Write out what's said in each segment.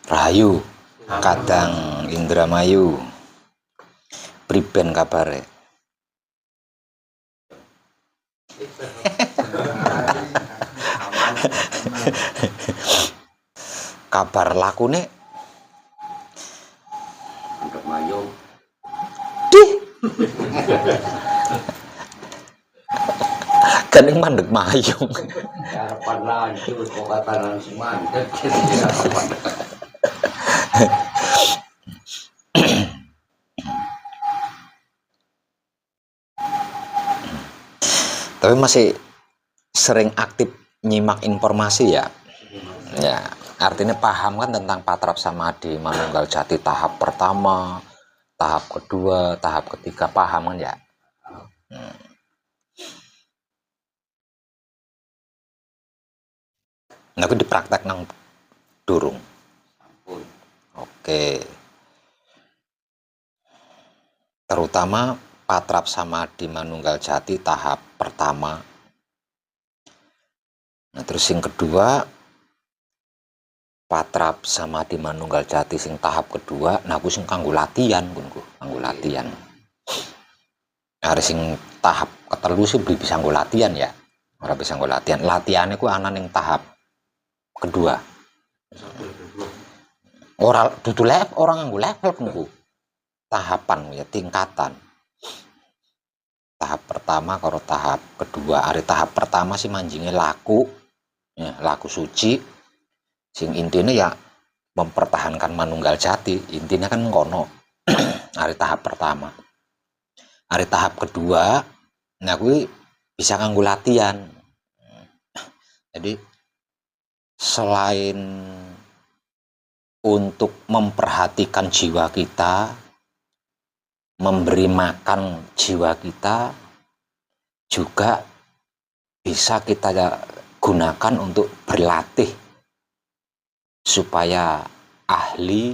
Rahayu, kadang Indramayu, priben kabare? Kabar lakune? Mandek mayung. Dih. Kan yang mandek mayung. Harapan lanjut kok katanan si mandek. Tapi masih sering aktif nyimak informasi ya. Ya, artinya paham kan tentang Patrap Samadhi Manunggal Jati tahap pertama, tahap kedua, tahap ketiga, paham kan ya? Nah, aku dipraktek nang durung. Oke. Terutama Patrap Samadhi Manunggal Jati tahap pertama. Nah, terus yang kedua Patrap Samadhi Manunggal Jati sing tahap kedua, nah aku sing kanggo latihan, kanggo latihan. Hari sing tahap ketelu sih bisa nggo latihan ya. Ora bisa nggo latihan. Latihane ku ana ning tahap kedua. Ora dudu level, orang nganggo level ku. Tahapan ya, tingkatan. Tahap pertama karo tahap kedua. Hari tahap pertama sih manjinge laku. Ya, laku suci. Sing intinya ya mempertahankan manunggal jati, intinya kan ngono. Hari tahap pertama. Hari tahap kedua, nah gue bisa nganggo latihan. Jadi selain untuk memperhatikan jiwa kita, memberi makan jiwa kita, juga bisa kita gunakan untuk berlatih supaya ahli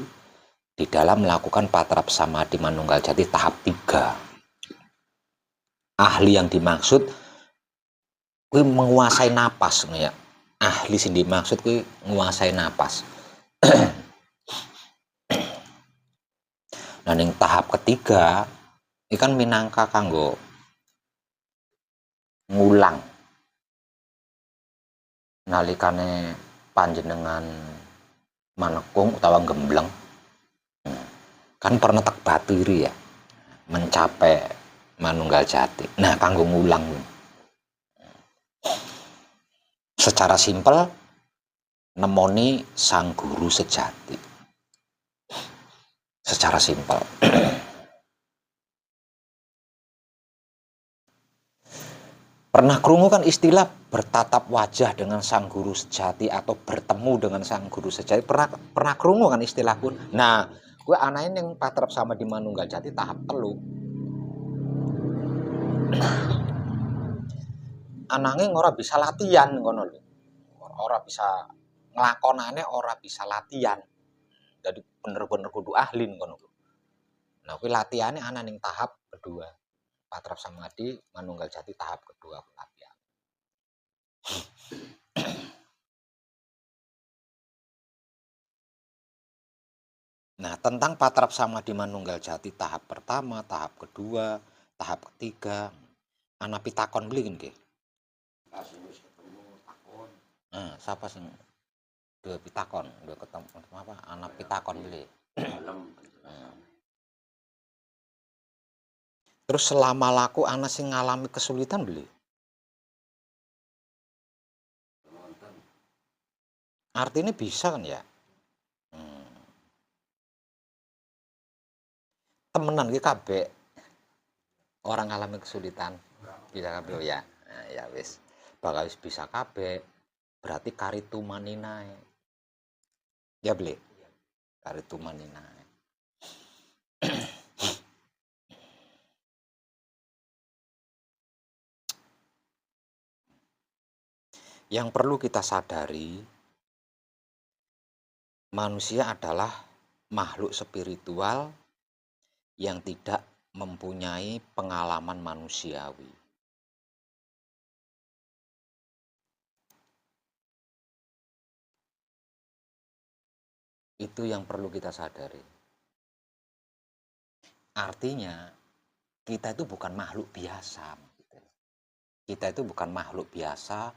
di dalam melakukan Patrap Samadhi Manunggal Jati tahap 3. Ahli yang dimaksud kuwi menguasai napas ya. Ahli sing dimaksud kuwi menguasai napas. Nah, ning tahap ketiga iki kan minangka kanggo ngulang nalikane panjenengan manekung utawa gembleng kan pernah tak batiri ya mencapai manunggal jati. Nah, kanggo ngulang secara simpel nemoni sang guru sejati. Secara simpel. Pernah krungu kan istilah bertatap wajah dengan sang guru sejati atau bertemu dengan sang guru sejati? Pernah krungu kan istilah pun. Nah, gue anain yang Patrap Samadhi Manunggal Jati tahap 3. Ananging ora bisa latihan ngono lho. Ora bisa nglakonane, ora bisa latihan. Jadi bener-bener kudu ahli ngono. Nah, kuwi latihane ana ning tahap kedua. Patrap Samadhi Manunggal Jati tahap kedua latihan. Nah, tentang Patrap Samadhi Manunggal Jati tahap pertama, tahap kedua, tahap ketiga, ana pitakon beli nggih. Nah, siapa sing dua pitakon, dua ketemu apa? Ana pitakon beli. Terus selama laku ana sing ngalami kesulitan beli. Artinya bisa kan ya? Temenan ki kabeh orang ngalami kesulitan bisa kabeh ya. Nah, ya wis. Bakal bisa kabeh. Berarti karitumaninae. Ya beli. Karitumaninae. Yang perlu kita sadari, manusia adalah makhluk spiritual yang tidak mempunyai pengalaman manusiawi. Itu yang perlu kita sadari. Artinya, kita itu bukan makhluk biasa. Kita itu bukan makhluk biasa,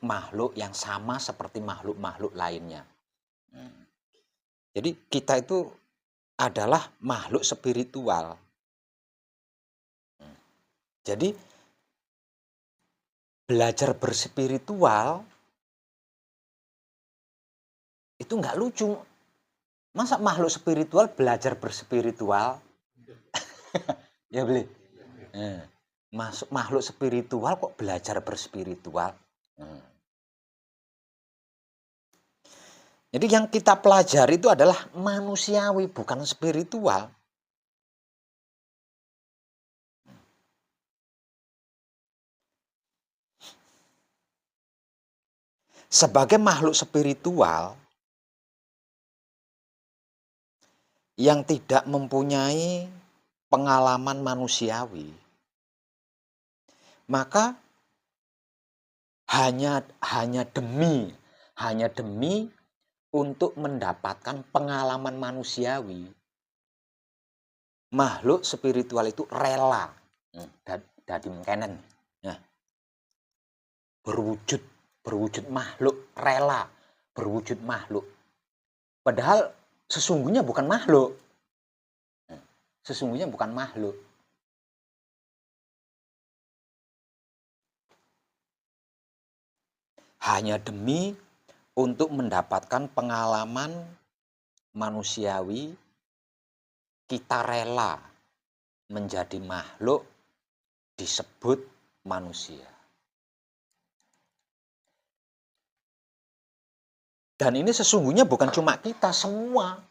makhluk yang sama seperti makhluk-makhluk lainnya. Jadi kita itu adalah makhluk spiritual. Jadi belajar berspiritual itu nggak lucu. Masa makhluk spiritual belajar berspiritual? Ya beli. Makhluk spiritual kok belajar berspiritual? Jadi yang kita pelajari itu adalah manusiawi, bukan spiritual. Sebagai makhluk spiritual yang tidak mempunyai pengalaman manusiawi, maka hanya demi untuk mendapatkan pengalaman manusiawi, makhluk spiritual itu rela dadi mengkenen, berwujud makhluk, rela berwujud makhluk. Padahal sesungguhnya bukan makhluk. Sesungguhnya bukan makhluk. Hanya demi untuk mendapatkan pengalaman manusiawi, kita rela menjadi makhluk disebut manusia. Dan ini sesungguhnya bukan cuma kita, semua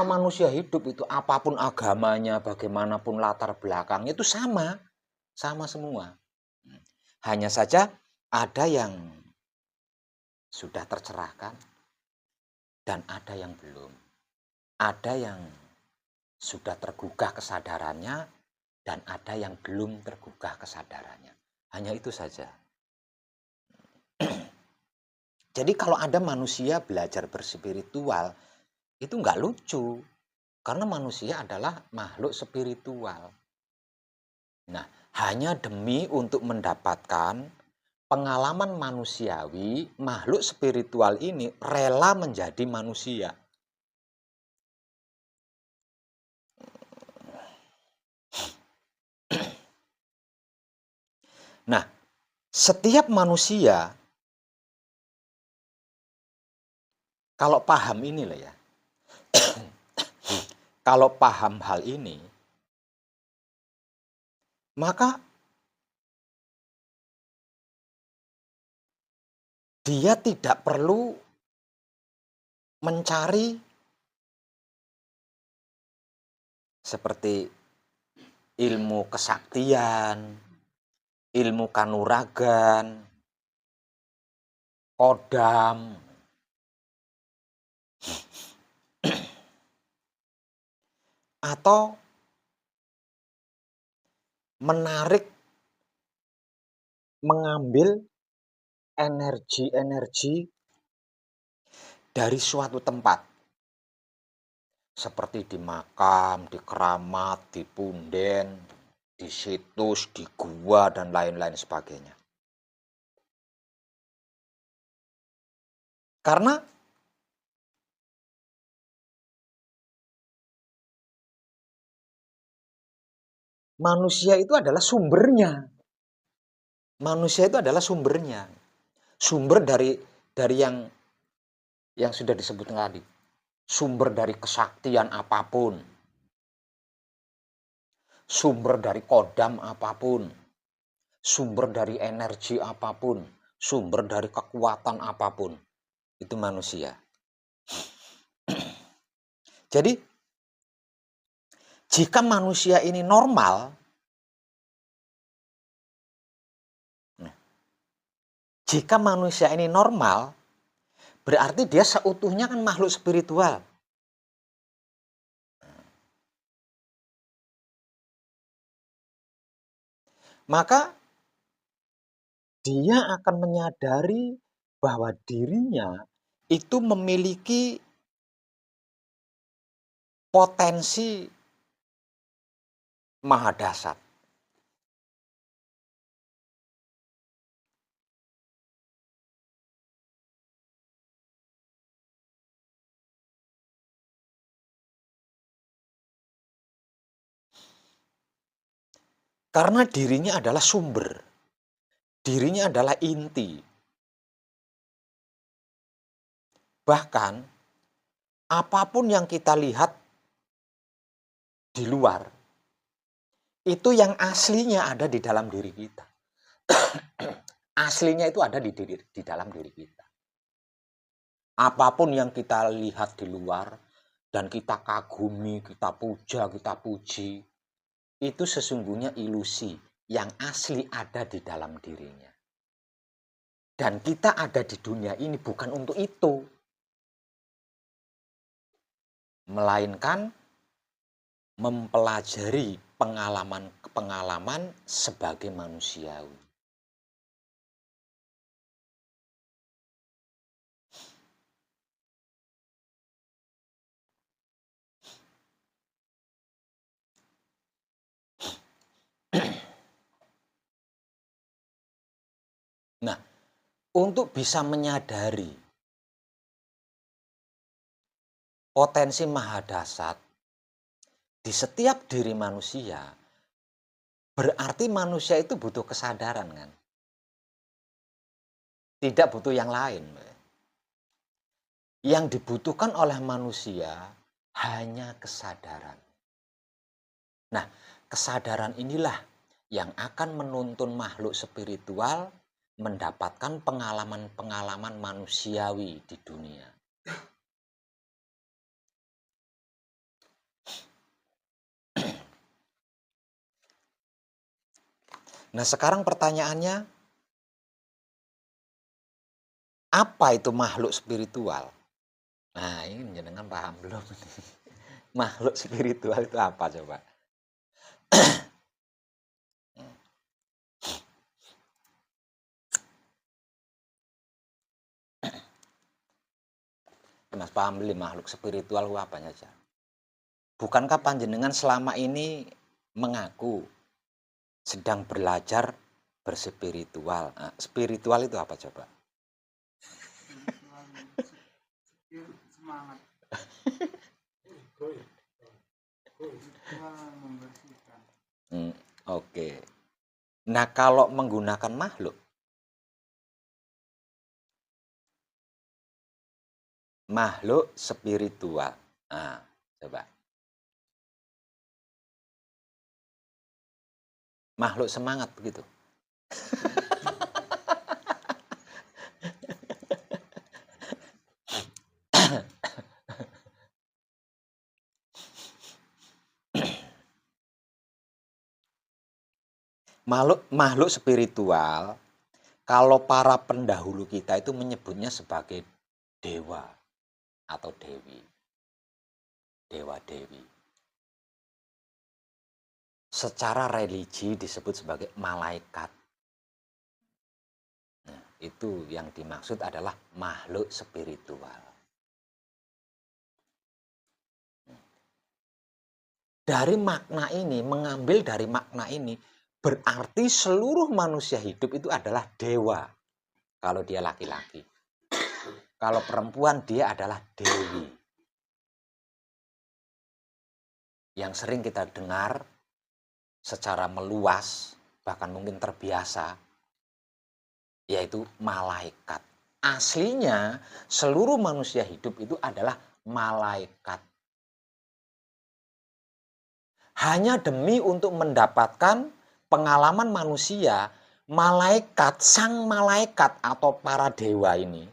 manusia hidup itu, apapun agamanya, bagaimanapun latar belakangnya, itu sama semua. Hanya saja ada yang sudah tercerahkan dan ada yang belum. Ada yang sudah tergugah kesadarannya dan ada yang belum tergugah kesadarannya. Hanya itu saja. Jadi kalau ada manusia belajar berspiritual, itu nggak lucu. Karena manusia adalah makhluk spiritual. Nah, hanya demi untuk mendapatkan pengalaman manusiawi, makhluk spiritual ini rela menjadi manusia. Nah, setiap manusia kalau paham ini lah ya, kalau paham hal ini, maka dia tidak perlu mencari seperti ilmu kesaktian, ilmu kanuragan, kodam, atau mengambil energi-energi dari suatu tempat. Seperti di makam, di keramat, di punden, di situs, di gua, dan lain-lain sebagainya. Karena manusia itu adalah sumbernya. Manusia itu adalah sumbernya. Sumber dari yang sudah disebut tadi. Sumber dari kesaktian apapun. Sumber dari kodam apapun. Sumber dari energi apapun. Sumber dari kekuatan apapun. Itu manusia. Jadi, jika manusia ini normal, berarti dia seutuhnya kan makhluk spiritual. Maka dia akan menyadari bahwa dirinya itu memiliki potensi maha dahsyat. Karena dirinya adalah sumber, dirinya adalah inti. Bahkan apapun yang kita lihat di luar, itu yang aslinya ada di dalam diri kita. Aslinya itu ada di dalam diri kita. Apapun yang kita lihat di luar dan kita kagumi, kita puja, kita puji, itu sesungguhnya ilusi yang asli ada di dalam dirinya. Dan kita ada di dunia ini bukan untuk itu, melainkan mempelajari pengalaman-pengalaman sebagai manusiawi. Nah, untuk bisa menyadari potensi maha dahsyat di setiap diri manusia, berarti manusia itu butuh kesadaran kan? Tidak butuh yang lain. Yang dibutuhkan oleh manusia hanya kesadaran. Nah, kesadaran inilah yang akan menuntun makhluk spiritual mendapatkan pengalaman-pengalaman manusiawi di dunia. Nah, sekarang pertanyaannya, apa itu makhluk spiritual? Nah, ini jenengan paham belum? Makhluk spiritual itu apa coba? Mas paham belum makhluk spiritual itu apanya aja? Bukankah panjenengan selama ini mengaku sedang belajar berspiritual? Nah, spiritual itu apa coba? Semangat. Membersihkan. Oke. Nah, kalau menggunakan makhluk, makhluk spiritual. Nah, coba. Makhluk semangat begitu. Makhluk spiritual, kalau para pendahulu kita itu menyebutnya sebagai dewa atau dewi. Dewa-dewi. Secara religi disebut sebagai malaikat. Nah, itu yang dimaksud adalah makhluk spiritual. Dari makna ini, mengambil dari makna ini, berarti seluruh manusia hidup itu adalah dewa. Kalau dia laki-laki. Kalau perempuan dia adalah dewi. Yang sering kita dengar secara meluas, bahkan mungkin terbiasa, yaitu malaikat. Aslinya seluruh manusia hidup itu adalah malaikat. Hanya demi untuk mendapatkan pengalaman manusia, sang malaikat atau para dewa ini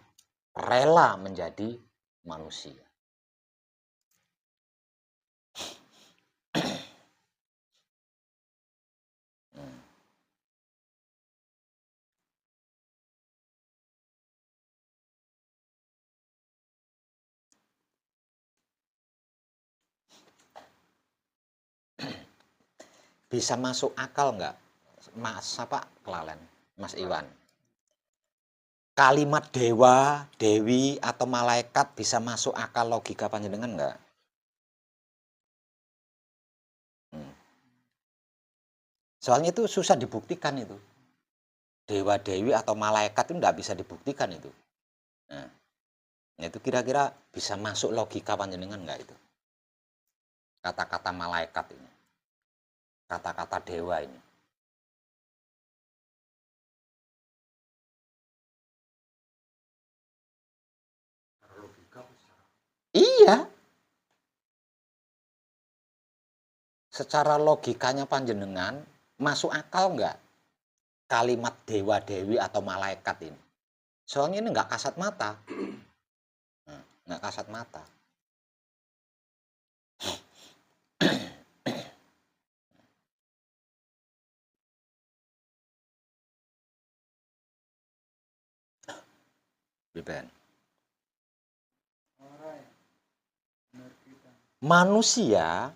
rela menjadi manusia. Bisa masuk akal nggak, Mas apa kelalen, Mas Iwan? Kalimat dewa, dewi, atau malaikat bisa masuk akal logika panjenengan nggak? Soalnya itu susah dibuktikan itu. Dewa-dewi atau malaikat itu nggak bisa dibuktikan itu. Nah, itu kira-kira bisa masuk logika panjenengan nggak itu? Kata-kata malaikat ini. Kata-kata dewa ini. Iya. Secara logikanya panjenengan masuk akal nggak kalimat dewa-dewi atau malaikat ini? Soalnya ini nggak kasat mata. Nah, nggak kasat mata. Ben. Manusia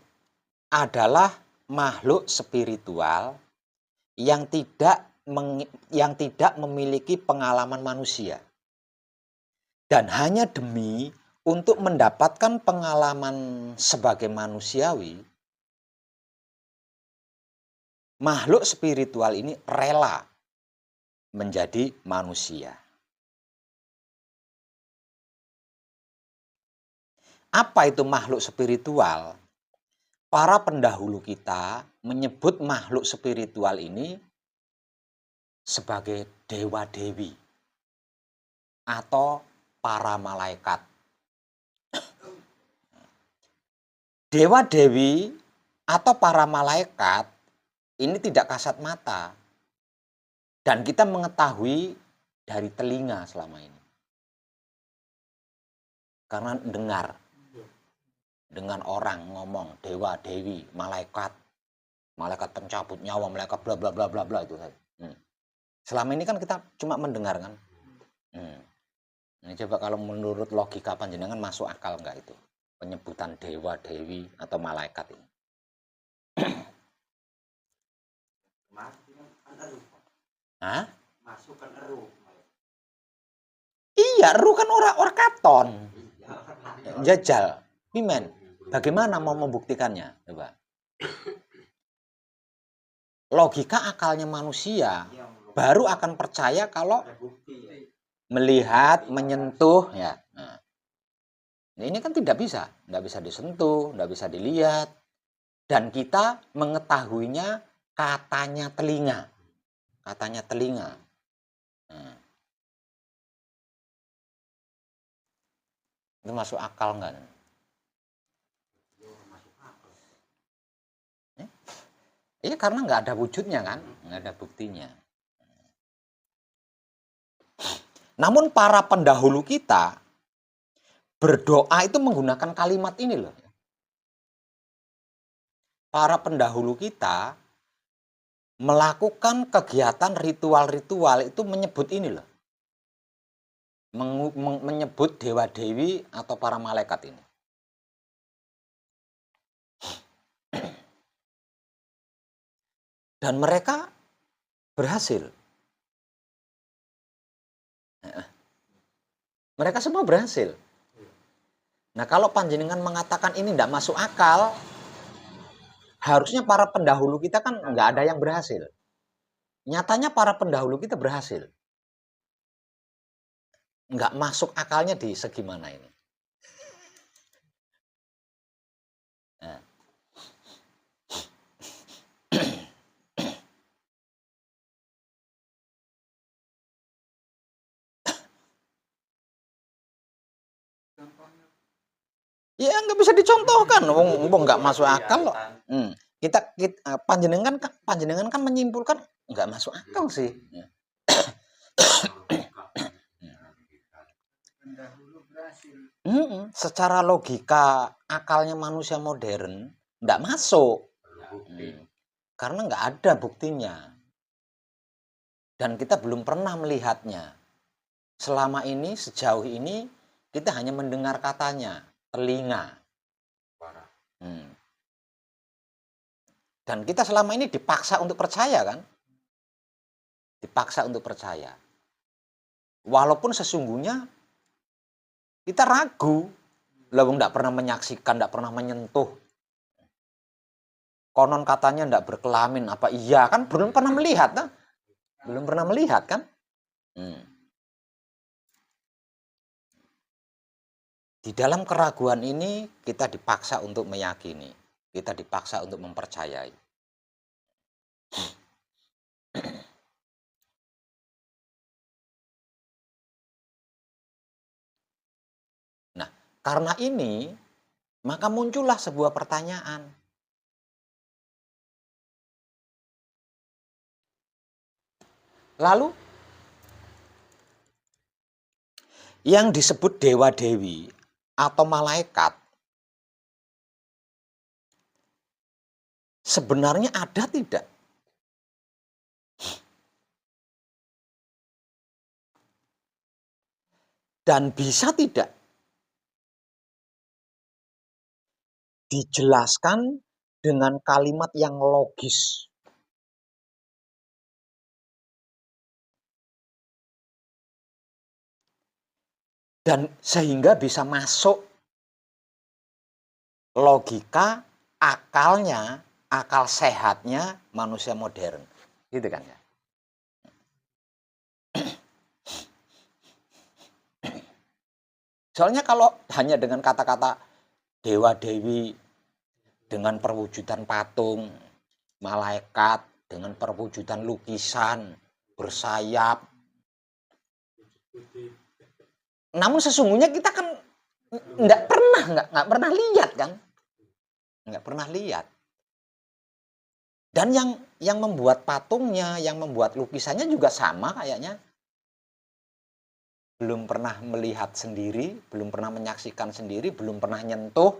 adalah makhluk spiritual yang tidak memiliki pengalaman manusia. Dan hanya demi untuk mendapatkan pengalaman sebagai manusiawi, makhluk spiritual ini rela menjadi manusia. Apa itu makhluk spiritual? Para pendahulu kita menyebut makhluk spiritual ini sebagai dewa-dewi atau para malaikat. Dewa-dewi atau para malaikat ini tidak kasat mata. Dan kita mengetahui dari telinga selama ini. Karena dengan orang ngomong dewa, dewi, malaikat pencabut nyawa, malaikat bla bla bla bla bla itu. Selama ini kan kita cuma mendengar kan. Ini coba kalau menurut logika panjenengan masuk akal nggak itu penyebutan dewa, dewi atau malaikat ini? Hah? Masukkan eru. Iya, eru kan orang katon. Jajal, pimen. Bagaimana mau membuktikannya? Coba. Logika akalnya manusia baru akan percaya kalau melihat, menyentuh, ya. Nah, ini kan tidak bisa disentuh, tidak bisa dilihat, dan kita mengetahuinya katanya telinga. Nah, itu masuk akal nggak? Iya, karena nggak ada wujudnya kan, nggak ada buktinya. Namun para pendahulu kita berdoa itu menggunakan kalimat ini loh. Para pendahulu kita melakukan kegiatan ritual-ritual itu menyebut ini loh. Menyebut dewa-dewi atau para malaikat ini. Dan mereka berhasil. Mereka semua berhasil. Nah, kalau panjenengan mengatakan ini tidak masuk akal, harusnya para pendahulu kita kan nggak ada yang berhasil. Nyatanya para pendahulu kita berhasil. Nggak masuk akalnya di segi mana ini? Nah. Ya nggak bisa dicontohkan, wong nggak masuk akal loh. Kita panjenengan kan menyimpulkan nggak masuk akal sih. Secara logika akalnya manusia modern nggak masuk, karena nggak ada buktinya, dan kita belum pernah melihatnya. Selama ini, sejauh ini kita hanya mendengar katanya, telinga. Dan kita selama ini dipaksa untuk percaya kan? Dipaksa untuk percaya. Walaupun sesungguhnya kita ragu. Lah wong nggak pernah menyaksikan, nggak pernah menyentuh. Konon katanya tidak berkelamin, apa iya kan? Belum pernah melihat, nah? Belum pernah melihat kan? Di dalam keraguan ini kita dipaksa untuk meyakini, kita dipaksa untuk mempercayai. Nah, karena ini maka muncullah sebuah pertanyaan. Lalu yang disebut dewa-dewi atau malaikat sebenarnya ada tidak? Dan bisa tidak dijelaskan dengan kalimat yang logis? Dan sehingga bisa masuk logika akalnya, akal sehatnya manusia modern. Gitu kan ya? Soalnya kalau hanya dengan kata-kata dewa-dewi, dengan perwujudan patung, malaikat, dengan perwujudan lukisan, bersayap. Namun sesungguhnya kita kan nggak pernah lihat kan? Nggak pernah lihat. Dan yang membuat patungnya, yang membuat lukisannya juga sama kayaknya. Belum pernah melihat sendiri, belum pernah menyaksikan sendiri, belum pernah nyentuh.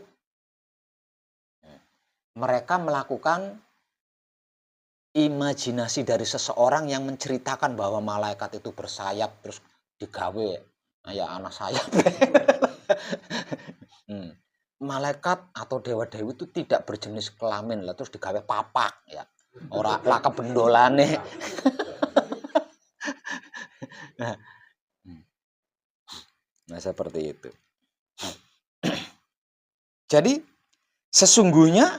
Mereka melakukan imajinasi dari seseorang yang menceritakan bahwa malaikat itu bersayap terus digawe ya anak sayap. Malaikat atau dewa-dewi itu tidak berjenis kelamin lah terus digawe papak ya. Ora lah kebendolane. Nah, seperti itu. Jadi sesungguhnya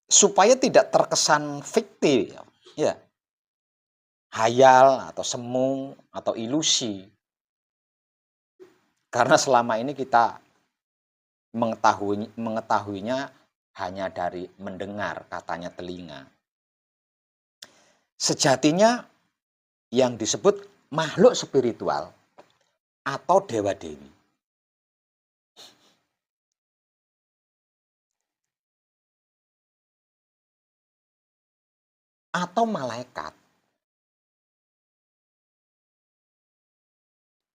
supaya tidak terkesan fiktif ya. Hayal atau semu atau ilusi. Karena selama ini kita mengetahuinya hanya dari mendengar, katanya telinga. Sejatinya yang disebut makhluk spiritual atau dewa-dewi atau malaikat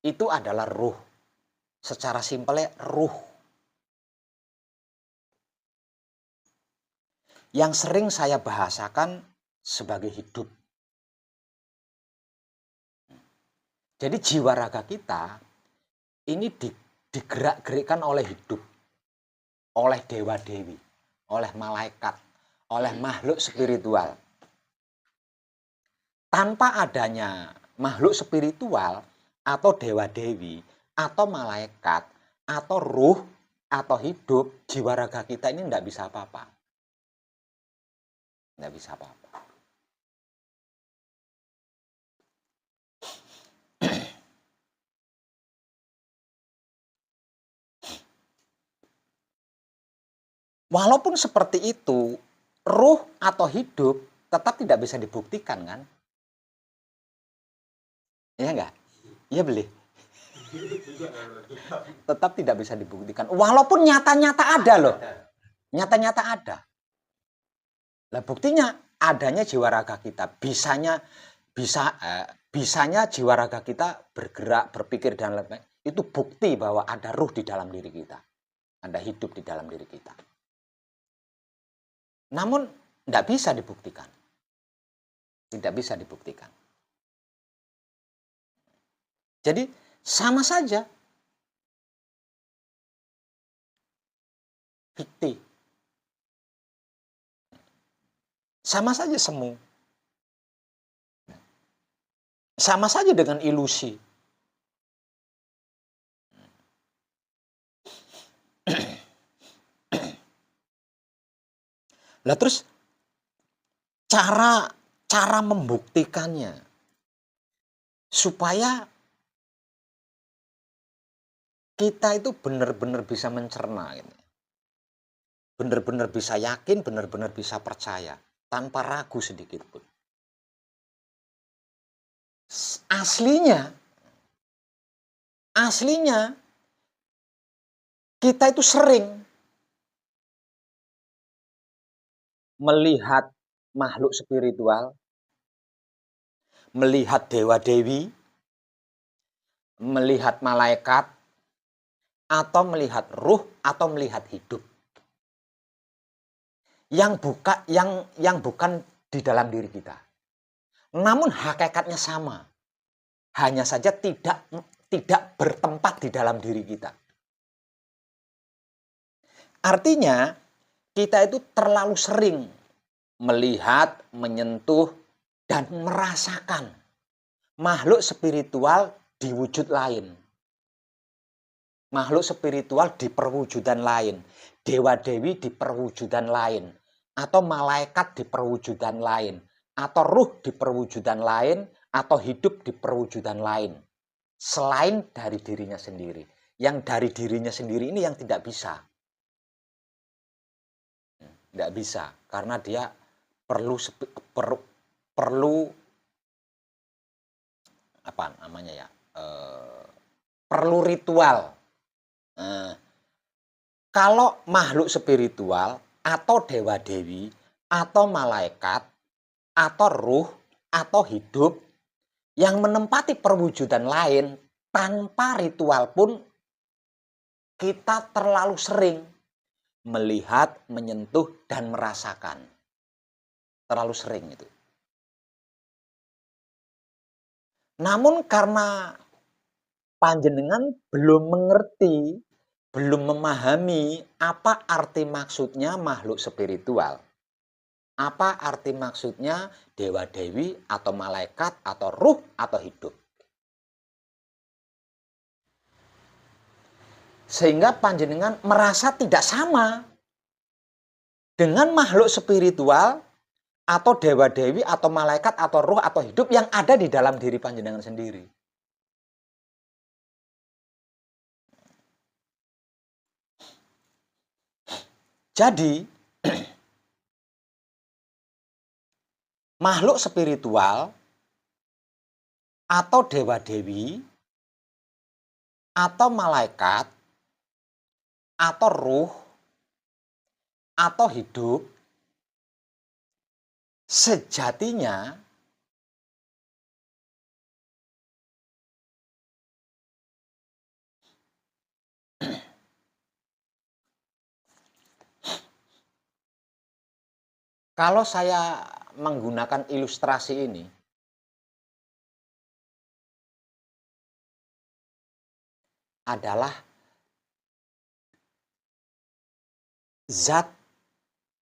itu adalah ruh. Secara simpelnya ruh yang sering saya bahasakan sebagai hidup. Jadi jiwa raga kita ini digerak-gerikkan oleh hidup, oleh dewa-dewi, oleh malaikat, oleh makhluk spiritual. Tanpa adanya makhluk spiritual atau dewa-dewi atau malaikat atau ruh atau hidup, jiwa raga kita ini tidak bisa apa-apa. Tidak bisa apa-apa. Walaupun seperti itu, ruh atau hidup tetap tidak bisa dibuktikan kan? Iya enggak? Iya beli. Tetap tidak bisa dibuktikan. Walaupun nyata-nyata ada loh. Nyata-nyata ada. Nah, buktinya adanya jiwa raga kita. Bisanya jiwa raga kita bergerak, berpikir dan lain-lain. Itu bukti bahwa ada ruh di dalam diri kita. Ada hidup di dalam diri kita. Namun tidak bisa dibuktikan. Tidak bisa dibuktikan. Jadi sama saja. Fiktif. Sama saja semu. Sama saja dengan ilusi. Lah terus cara membuktikannya supaya kita itu benar-benar bisa mencerna gitu. Benar-benar bisa yakin, benar-benar bisa percaya tanpa ragu sedikit pun. Aslinya kita itu sering melihat makhluk spiritual, melihat dewa-dewi, melihat malaikat, atau melihat ruh, atau melihat hidup. Yang bukan di dalam diri kita. Namun hakikatnya sama. Hanya saja tidak bertempat di dalam diri kita. Artinya, kita itu terlalu sering melihat, menyentuh, dan merasakan makhluk spiritual di wujud lain. Makhluk spiritual di perwujudan lain. Dewa-dewi di perwujudan lain. Atau malaikat di perwujudan lain. Atau ruh di perwujudan lain. Atau hidup di perwujudan lain. Selain dari dirinya sendiri. Yang dari dirinya sendiri ini yang tidak bisa. Tidak bisa. Karena dia perlu apa namanya ya? Perlu ritual. Kalau makhluk spiritual atau dewa-dewi atau malaikat atau ruh atau hidup yang menempati perwujudan lain tanpa ritual pun kita terlalu sering melihat, menyentuh, dan merasakan. Terlalu sering itu. Namun karena panjenengan belum mengerti, belum memahami apa arti maksudnya makhluk spiritual. Apa arti maksudnya dewa-dewi atau malaikat atau ruh atau hidup. Sehingga panjenengan merasa tidak sama dengan makhluk spiritual atau dewa-dewi atau malaikat atau ruh atau hidup yang ada di dalam diri panjenengan sendiri. Jadi, makhluk spiritual atau dewa-dewi atau malaikat atau ruh atau hidup sejatinya kalau saya menggunakan ilustrasi ini adalah zat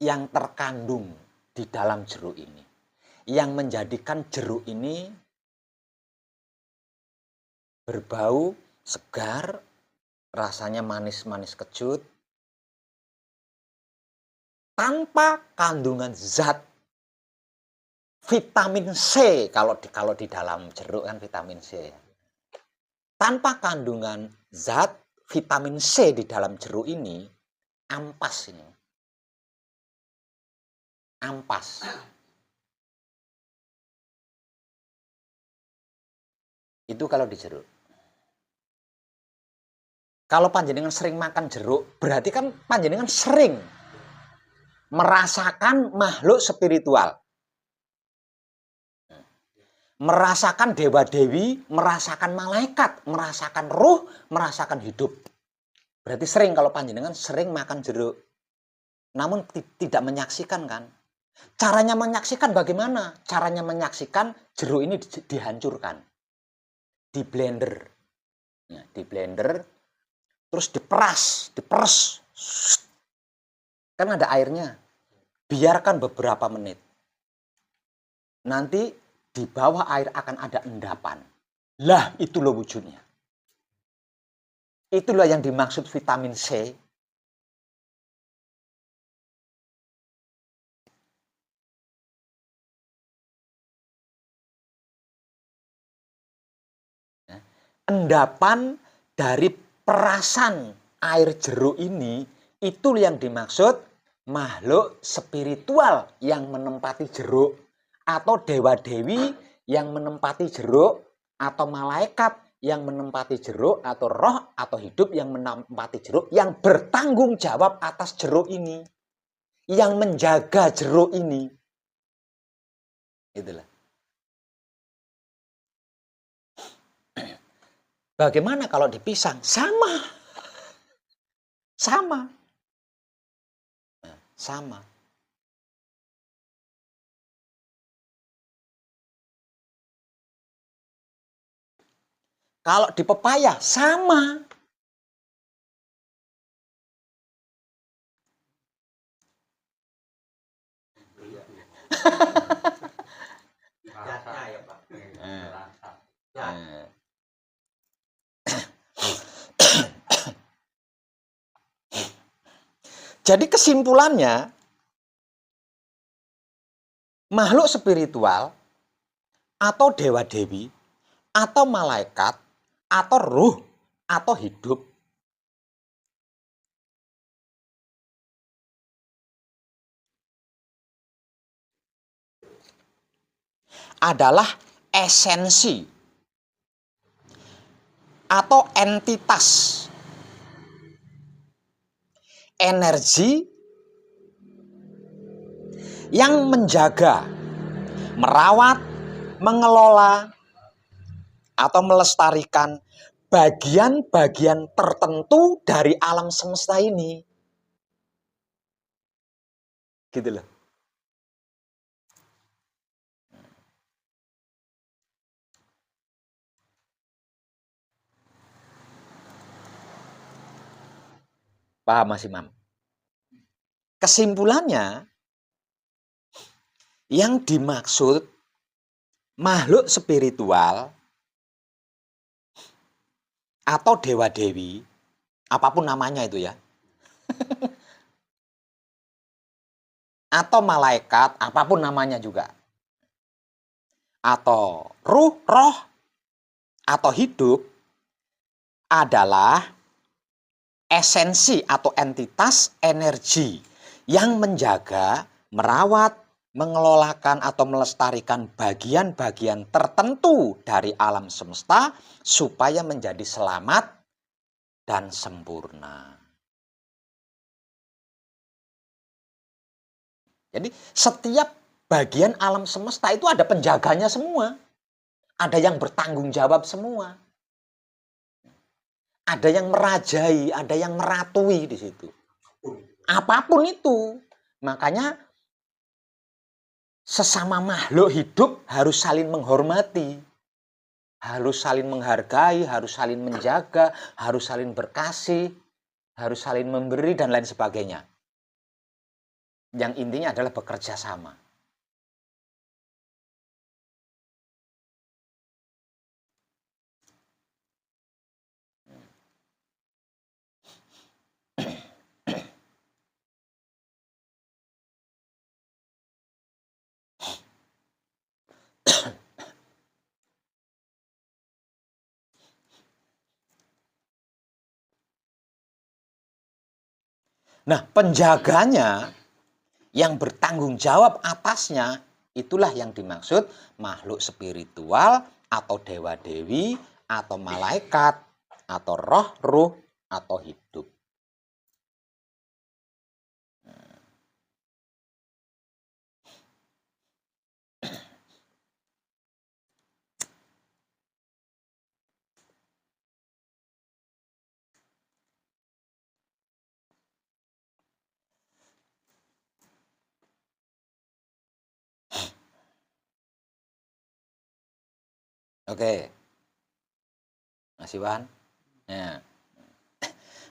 yang terkandung di dalam jeruk ini. Yang menjadikan jeruk ini berbau segar, rasanya manis-manis kecut, tanpa kandungan zat vitamin C kalau di dalam jeruk kan vitamin C. Tanpa kandungan zat vitamin C di dalam jeruk ini, ampas ini. Ampas. Itu kalau di jeruk. Kalau panjenengan sering makan jeruk, berarti kan panjenengan sering merasakan makhluk spiritual. Merasakan dewa-dewi, merasakan malaikat, merasakan ruh, merasakan hidup. Berarti sering kalau panjenengan sering makan jeruk. Namun tidak menyaksikan kan. Caranya menyaksikan bagaimana? Caranya menyaksikan jeruk ini dihancurkan. Di blender. Nah, di blender, terus diperas. Kan ada airnya. Biarkan beberapa menit. Nanti di bawah air akan ada endapan. Lah, itu loh wujudnya. Itulah yang dimaksud vitamin C. endapan dari perasan air jeruk ini, itu yang dimaksud makhluk spiritual yang menempati jeruk, atau dewa-dewi yang menempati jeruk, atau malaikat yang menempati jeruk, atau roh atau hidup yang menempati jeruk, yang bertanggung jawab atas jeruk ini, yang menjaga jeruk ini. Itulah. Bagaimana kalau di pisang? Sama. Sama. Sama. Kalau di pepaya, sama. Zatnya ya Pak. Rasa. Zat. Jadi kesimpulannya, makhluk spiritual atau dewa-dewi atau malaikat atau ruh atau hidup adalah esensi atau entitas energi yang menjaga, merawat, mengelola, atau melestarikan bagian-bagian tertentu dari alam semesta ini. Gitu loh. Paham Mas Imam? Kesimpulannya, yang dimaksud makhluk spiritual atau dewa-dewi, apapun namanya itu ya, atau malaikat, apapun namanya juga, atau ruh, roh, atau hidup, adalah esensi atau entitas energi yang menjaga, merawat, mengelolakan atau melestarikan bagian-bagian tertentu dari alam semesta supaya menjadi selamat dan sempurna. Jadi setiap bagian alam semesta itu ada penjaganya semua. Ada yang bertanggung jawab semua. Ada yang merajai, ada yang meratui di situ. Apapun itu. Makanya sesama makhluk hidup harus saling menghormati. Harus saling menghargai, harus saling menjaga, harus saling berkasih, harus saling memberi, dan lain sebagainya. Yang intinya adalah bekerja sama. Nah, penjaganya yang bertanggung jawab atasnya, itulah yang dimaksud makhluk spiritual atau dewa-dewi atau malaikat atau roh-ruh atau hidup. Oke, Mas Iwan. Ya.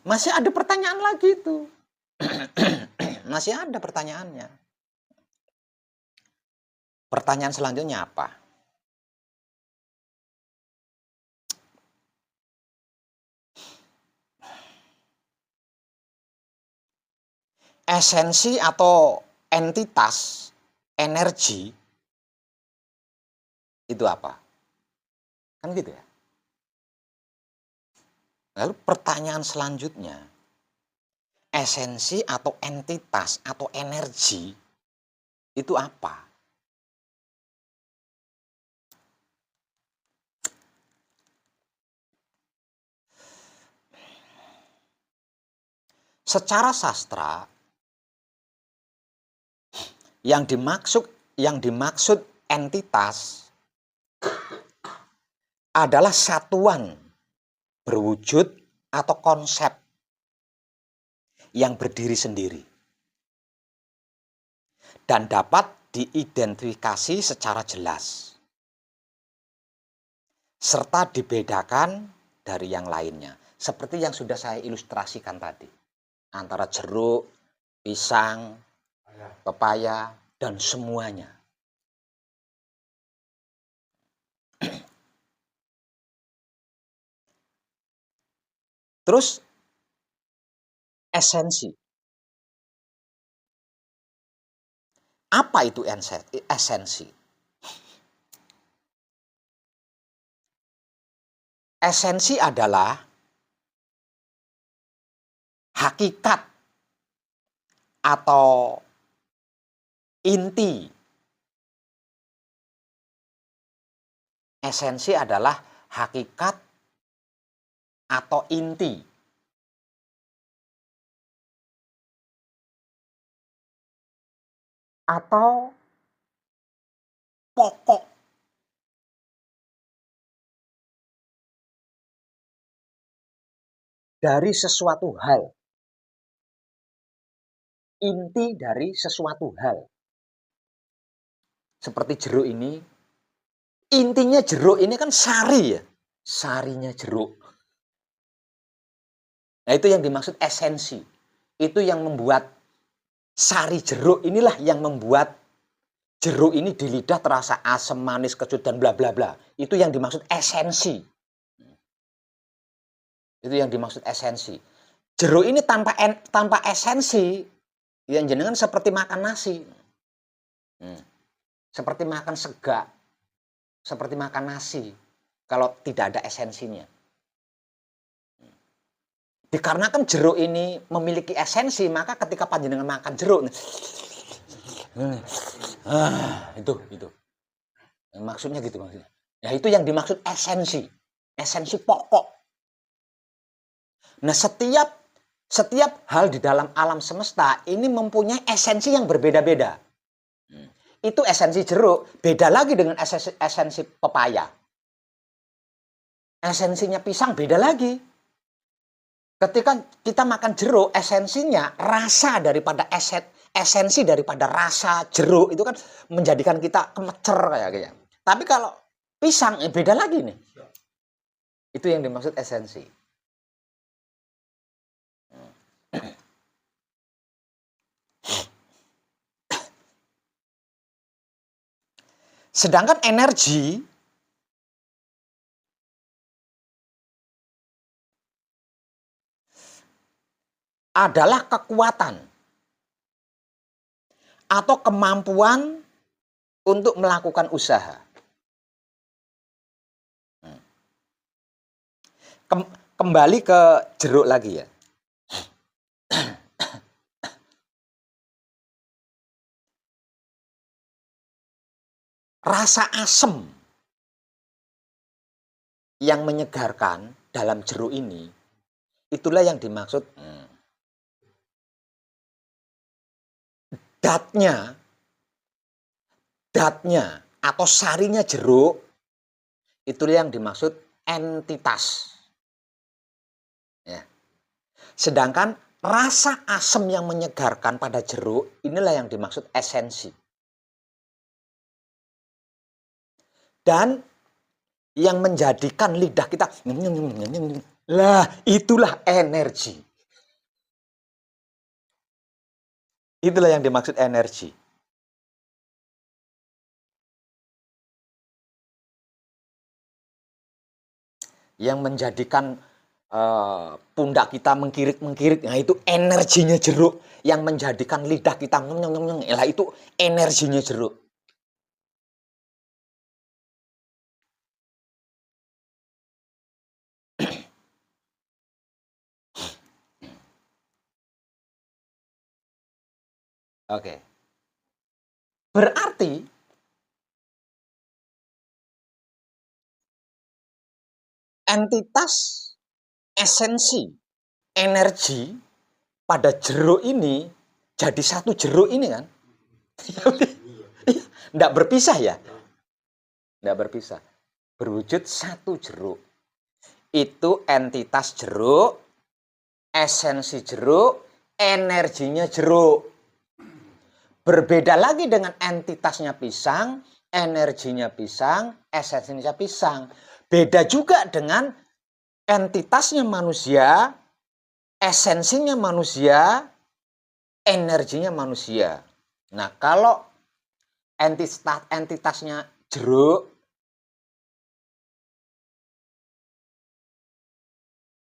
Masih ada pertanyaan lagi tuh. Masih ada pertanyaannya. Pertanyaan selanjutnya apa? Esensi atau entitas energi itu apa? Kan gitu ya. Lalu pertanyaan selanjutnya, esensi atau entitas atau energi itu apa? Secara sastra, yang dimaksud entitas adalah satuan berwujud atau konsep yang berdiri sendiri dan dapat diidentifikasi secara jelas serta dibedakan dari yang lainnya, seperti yang sudah saya ilustrasikan tadi, antara jeruk, pisang, pepaya, dan semuanya. Terus esensi. Apa itu esensi? Esensi adalah hakikat atau inti. Esensi adalah hakikat atau inti atau pokok dari sesuatu hal. Inti dari sesuatu hal. Seperti jeruk ini, intinya jeruk ini kan sari ya. Sarinya jeruk. Nah, itu yang dimaksud esensi. Itu yang membuat sari jeruk inilah yang membuat jeruk ini di lidah terasa asam, manis, kecut, dan bla bla bla. Itu yang dimaksud esensi. Itu yang dimaksud esensi. Jeruk ini tanpa esensi, yang jenengan seperti makan nasi. Seperti makan sega. Seperti makan nasi. Kalau tidak ada esensinya. Dikarenakan jeruk ini memiliki esensi, maka ketika panjenengan makan jeruk, itu. Maksudnya gitu maksudnya. Ya itu yang dimaksud esensi. Esensi pokok. Nah, setiap hal di dalam alam semesta ini mempunyai esensi yang berbeda-beda. Itu esensi jeruk, beda lagi dengan esensi pepaya. Esensinya pisang beda lagi. Ketika kita makan jeruk, esensinya rasa daripada esensi daripada rasa jeruk itu kan menjadikan kita kemecer kayak. Tapi kalau pisang beda lagi nih. Itu yang dimaksud esensi. Sedangkan energi adalah kekuatan atau kemampuan untuk melakukan usaha. Kembali ke jeruk lagi ya. Rasa asam yang menyegarkan dalam jeruk ini, itulah yang dimaksud datnya atau sarinya jeruk, itulah yang dimaksud entitas. Ya. Sedangkan rasa asam yang menyegarkan pada jeruk, inilah yang dimaksud esensi. Dan yang menjadikan lidah kita, lah itulah energi. Itulah yang dimaksud energi. Yang menjadikan pundak kita mengkirik-mengkirik, nah itu energinya jeruk. Yang menjadikan lidah kita lah itu energinya jeruk. Oke. Berarti entitas esensi energi pada jeruk ini jadi satu jeruk ini kan? Nggak berpisah ya? Nggak berpisah. Berwujud satu jeruk. Itu entitas jeruk, esensi jeruk, energinya jeruk. Berbeda lagi dengan entitasnya pisang, energinya pisang, esensinya pisang. Beda juga dengan entitasnya manusia, esensinya manusia, energinya manusia. Nah, kalau entitasnya jeruk,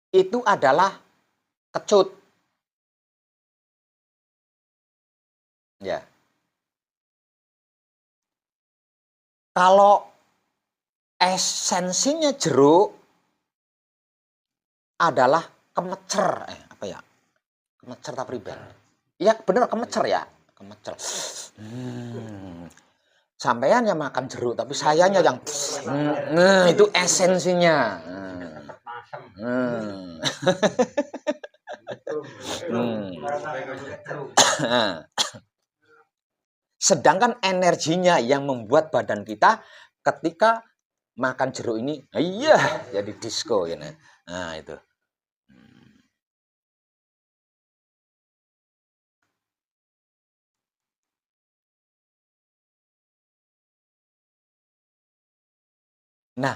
itu adalah kecut. Ya. Kalau esensinya jeruk adalah kemecer. Apa ya? Kemecer tak pribadi. Iya, bener kemecer ya. Kemecer. Sampean yang makan jeruk, tapi sayanya yang itu esensinya. Sedangkan energinya yang membuat badan kita ketika makan jeruk ini, iya, jadi disco ya. Nah, itu. Nah,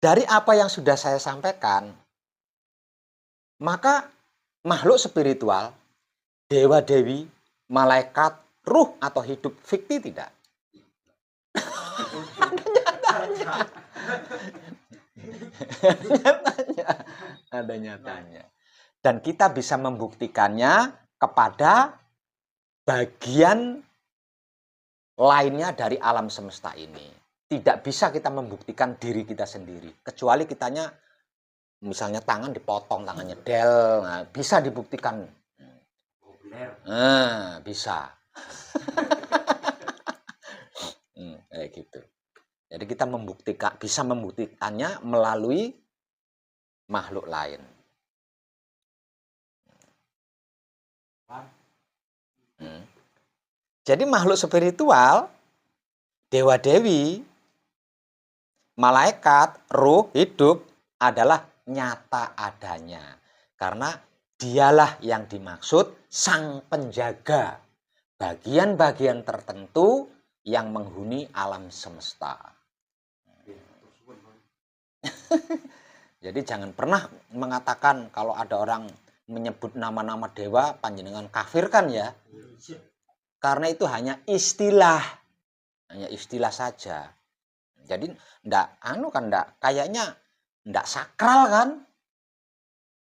dari apa yang sudah saya sampaikan, maka makhluk spiritual, dewa-dewi, malaikat, ruh atau hidup fikti tidak? Ada nyatanya. Dan kita bisa membuktikannya kepada bagian lainnya dari alam semesta ini. Tidak bisa kita membuktikan diri kita sendiri. Kecuali kitanya, misalnya tangan dipotong, tangannya del, nah, bisa dibuktikan. Nah, bisa. Kayak gitu. Jadi kita bisa membuktikannya melalui makhluk lain. Jadi makhluk spiritual, dewa-dewi, malaikat, ruh, hidup adalah nyata adanya. Karena dialah yang dimaksud sang penjaga bagian-bagian tertentu yang menghuni alam semesta. Jadi jangan pernah mengatakan kalau ada orang menyebut nama-nama dewa panjenengan kafir kan ya. Karena itu hanya istilah saja. Jadi kayaknya ndak sakral kan?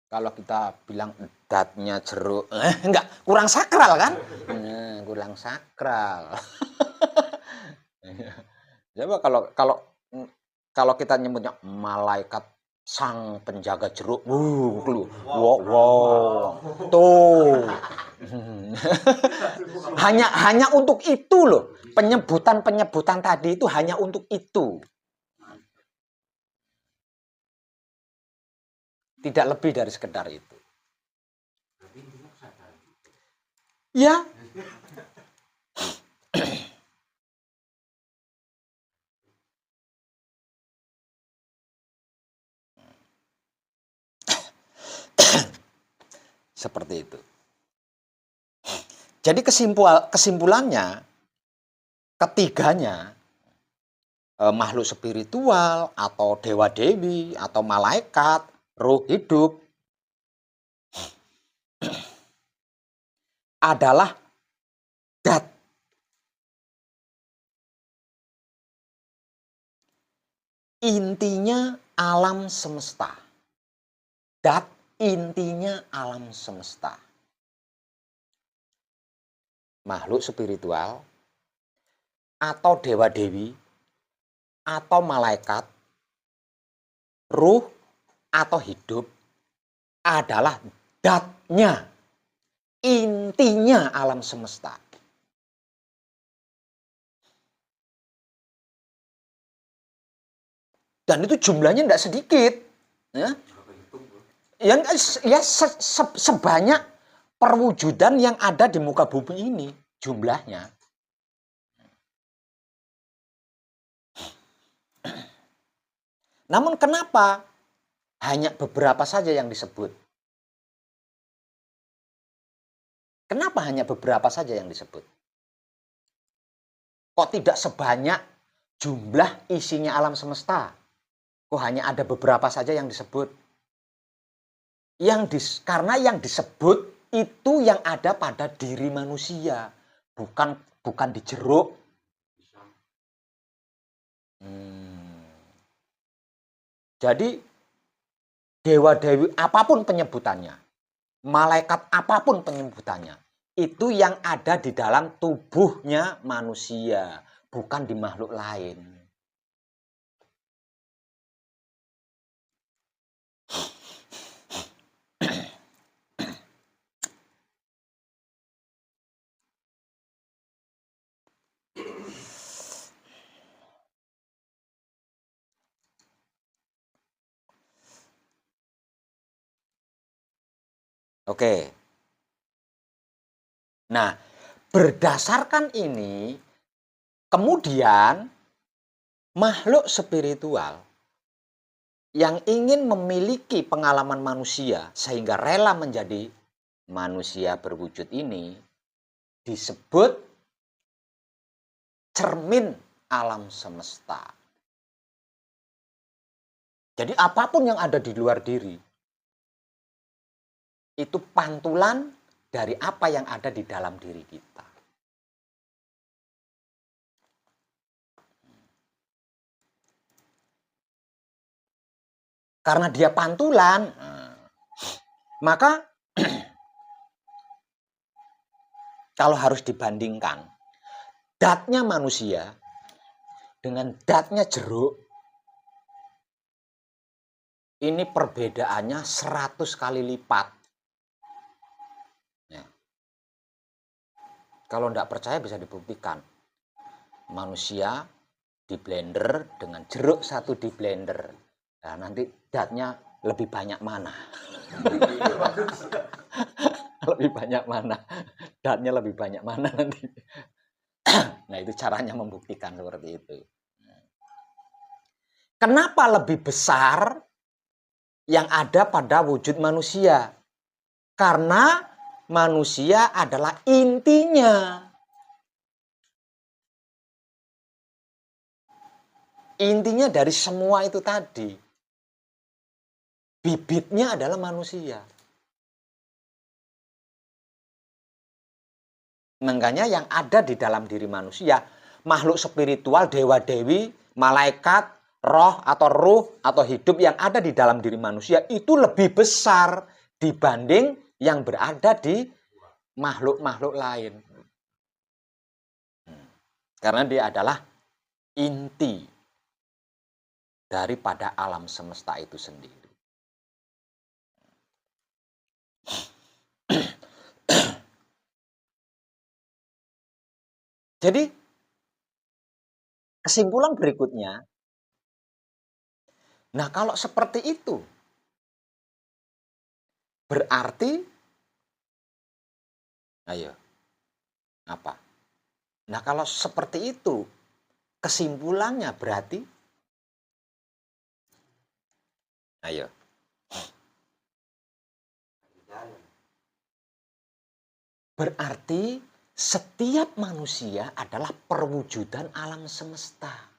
Kalau kita bilang datnya jeruk, kurang sakral kan? Kurang sakral. Coba kalau kita nyebutnya malaikat sang penjaga jeruk, wow, tuh. hanya untuk itu loh, penyebutan tadi itu hanya untuk itu, tidak lebih dari sekedar itu. Ya. Seperti itu. Jadi kesimpulannya, ketiganya, makhluk spiritual atau dewa-dewi atau malaikat, ruh hidup, adalah dat. Intinya alam semesta. Dat intinya alam semesta. Makhluk spiritual atau dewa-dewi atau malaikat, ruh atau hidup adalah datnya, intinya alam semesta. Dan itu jumlahnya tidak sedikit. Ya. Sebanyak perwujudan yang ada di muka bumi ini jumlahnya. Namun kenapa hanya beberapa saja yang disebut? Kenapa hanya beberapa saja yang disebut? Kok tidak sebanyak jumlah isinya alam semesta? Kok hanya ada beberapa saja yang disebut? Karena yang disebut itu yang ada pada diri manusia, bukan di jeruk. Jadi dewa-dewi apapun penyebutannya, malaikat apapun penyebutannya, itu yang ada di dalam tubuhnya manusia, bukan di makhluk lain. Oke. Nah, berdasarkan ini, kemudian makhluk spiritual yang ingin memiliki pengalaman manusia sehingga rela menjadi manusia berwujud ini disebut cermin alam semesta. Jadi apapun yang ada di luar diri itu pantulan dari apa yang ada di dalam diri kita. Karena dia pantulan, maka kalau harus dibandingkan datnya manusia dengan datnya jeruk, ini perbedaannya 100 kali lipat. Kalau tidak percaya bisa dibuktikan. Manusia di blender dengan jeruk satu di blender. Nah, nanti datnya lebih banyak mana? Lebih banyak mana? Datnya lebih banyak mana nanti? Nah, itu caranya membuktikan seperti itu. Kenapa lebih besar yang ada pada wujud manusia? Karena manusia adalah intinya. Intinya dari semua itu tadi. Bibitnya adalah manusia. Makanya yang ada di dalam diri manusia, makhluk spiritual, dewa-dewi, malaikat, roh atau hidup yang ada di dalam diri manusia itu lebih besar dibanding yang berada di makhluk-makhluk lain. Karena dia adalah inti daripada alam semesta itu sendiri. Jadi kesimpulan berikutnya, nah kalau seperti itu, berarti, ayo, apa? Nah kalau seperti itu, kesimpulannya berarti, ayo. Berarti setiap manusia adalah perwujudan alam semesta.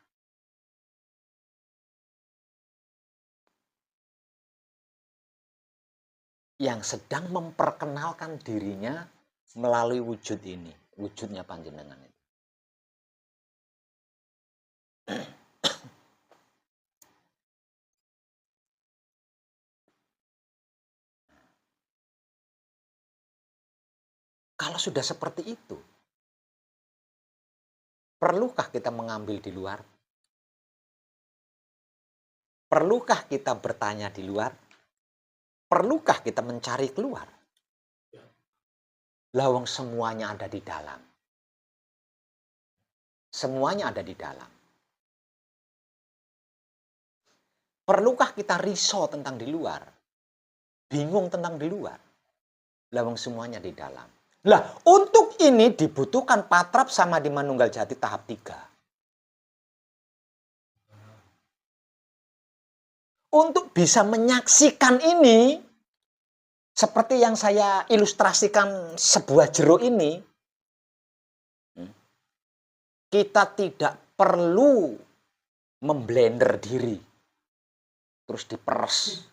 Yang sedang memperkenalkan dirinya melalui wujud ini. Wujudnya panjenengan itu. Kalau sudah seperti itu, perlukah kita mengambil di luar? Perlukah kita bertanya di luar? Perlukah kita mencari keluar? Lawang semuanya ada di dalam. Semuanya ada di dalam. Perlukah kita risau tentang di luar? Bingung tentang di luar? Lawang semuanya di dalam. Lah, untuk ini dibutuhkan patrap sama di manunggal jati tahap 3. Untuk bisa menyaksikan ini, seperti yang saya ilustrasikan sebuah jeruk ini, kita tidak perlu memblender diri, terus diperes.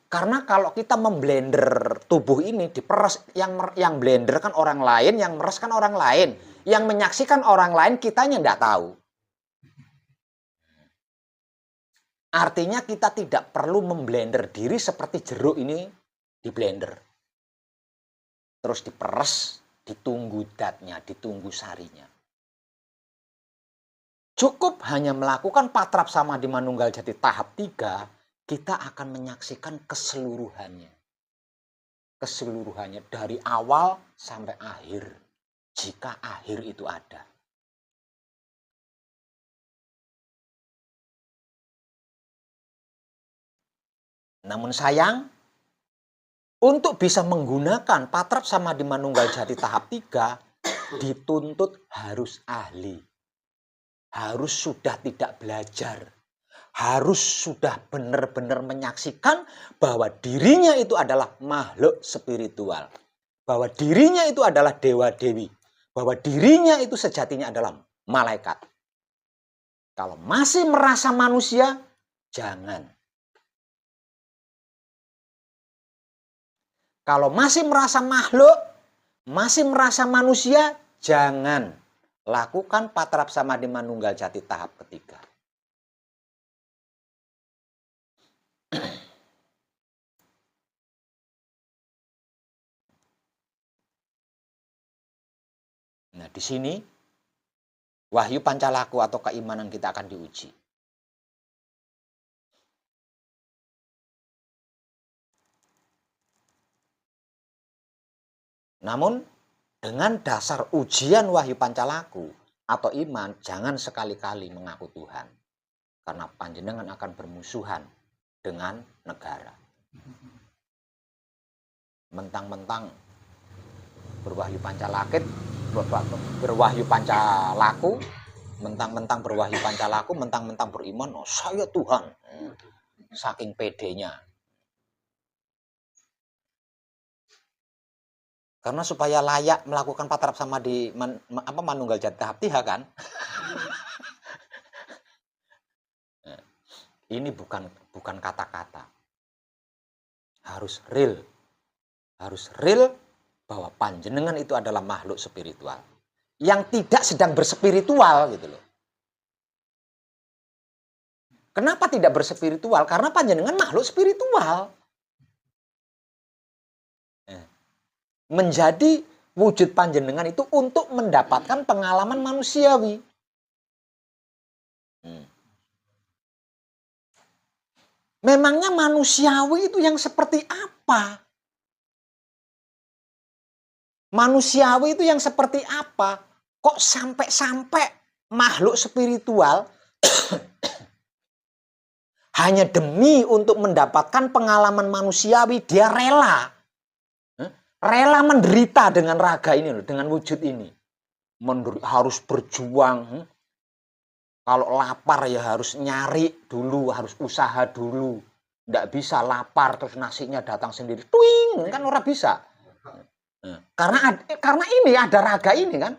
Karena kalau kita memblender tubuh ini, diperes, yang blender kan orang lain, yang meres kan orang lain. Yang menyaksikan orang lain, kitanya nggak tahu. Artinya kita tidak perlu memblender diri seperti jeruk ini di blender. Terus diperes, ditunggu datnya, ditunggu sarinya. Cukup hanya melakukan patrap sama di manunggal jati tahap 3, kita akan menyaksikan keseluruhannya. Keseluruhannya dari awal sampai akhir, jika akhir itu ada. Namun sayang, untuk bisa menggunakan patrap sama di manunggal jati tahap 3, dituntut harus ahli. Harus sudah tidak belajar. Harus sudah benar-benar menyaksikan bahwa dirinya itu adalah makhluk spiritual. Bahwa dirinya itu adalah dewa-dewi. Bahwa dirinya itu sejatinya adalah malaikat. Kalau masih merasa manusia, jangan. Kalau masih merasa makhluk, masih merasa manusia, jangan. Lakukan patrap sama di manunggal jati tahap 3. Nah, di sini wahyu pancalaku atau keimanan kita akan diuji. Namun, dengan dasar ujian wahyu pancalaku atau iman, jangan sekali-kali mengaku Tuhan. Karena panjenengan akan bermusuhan dengan negara. Mentang-mentang berwahyu pancalakit, berwahyu pancalaku, mentang-mentang berwahyu pancalaku, mentang-mentang beriman, oh saya Tuhan. Saking pedenya. Karena supaya layak melakukan patrap sama di manunggal jati tahap 3 kan. Ini bukan kata-kata. Harus real. Harus real bahwa panjenengan itu adalah makhluk spiritual. Yang tidak sedang berspiritual gitu loh. Kenapa tidak berspiritual? Karena panjenengan makhluk spiritual. Menjadi wujud panjenengan itu untuk mendapatkan pengalaman manusiawi. Memangnya manusiawi itu yang seperti apa? Manusiawi itu yang seperti apa? Kok sampai-sampai makhluk spiritual hanya demi untuk mendapatkan pengalaman manusiawi, dia rela. Rela menderita dengan raga ini loh, dengan wujud ini. Harus berjuang. Kalau lapar ya harus nyari dulu, harus usaha dulu. Nggak bisa lapar terus nasinya datang sendiri. Twing, kan orang bisa. Karena ini ada raga ini kan.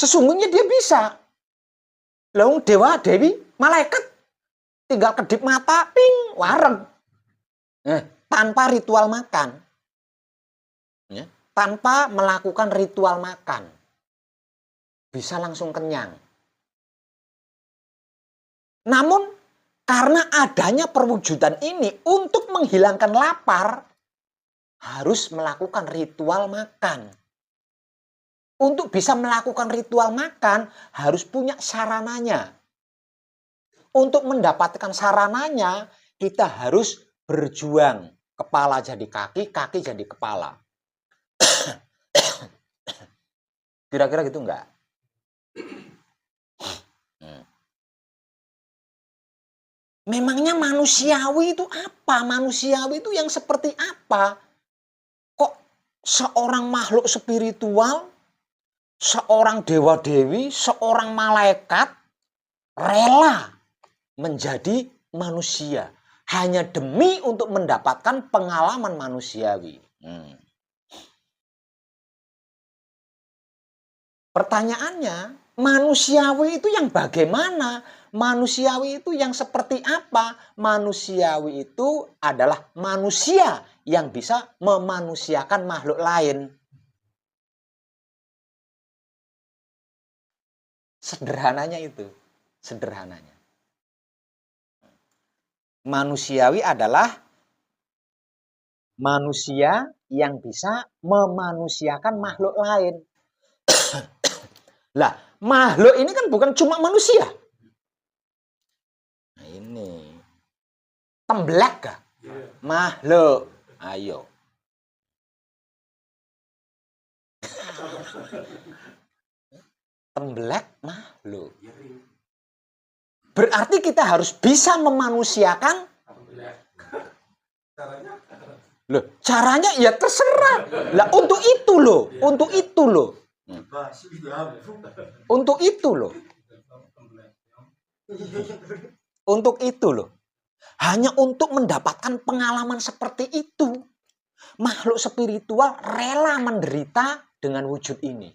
Sesungguhnya dia bisa. Lalu dewa, dewi, malaikat tinggal kedip mata, ping, wareng. Tanpa ritual makan. Tanpa melakukan ritual makan. Bisa langsung kenyang. Namun, karena adanya perwujudan ini untuk menghilangkan lapar, harus melakukan ritual makan. Untuk bisa melakukan ritual makan, harus punya sarananya. Untuk mendapatkan sarananya, kita harus berjuang. Kepala jadi kaki, kaki jadi kepala. Kira-kira gitu enggak? Memangnya manusiawi itu apa? Manusiawi itu yang seperti apa? Kok seorang makhluk spiritual, seorang dewa-dewi, seorang malaikat rela menjadi manusia hanya demi untuk mendapatkan pengalaman manusiawi? Pertanyaannya, manusiawi itu yang bagaimana? Manusiawi itu yang seperti apa? Manusiawi itu adalah manusia yang bisa memanusiakan makhluk lain. Sederhananya itu, sederhananya. Manusiawi adalah manusia yang bisa memanusiakan makhluk lain. Lah, makhluk ini kan bukan cuma manusia. Nah, ini. Tembelak kah? Makhluk. Ayo. Tembelak makhluk. Berarti kita harus bisa memanusiakan. Loh, caranya ya terserah. Lah, untuk itu loh. Untuk itu loh. Untuk itu loh. Untuk itu loh. Hanya untuk mendapatkan pengalaman seperti itu. Makhluk spiritual rela menderita dengan wujud ini.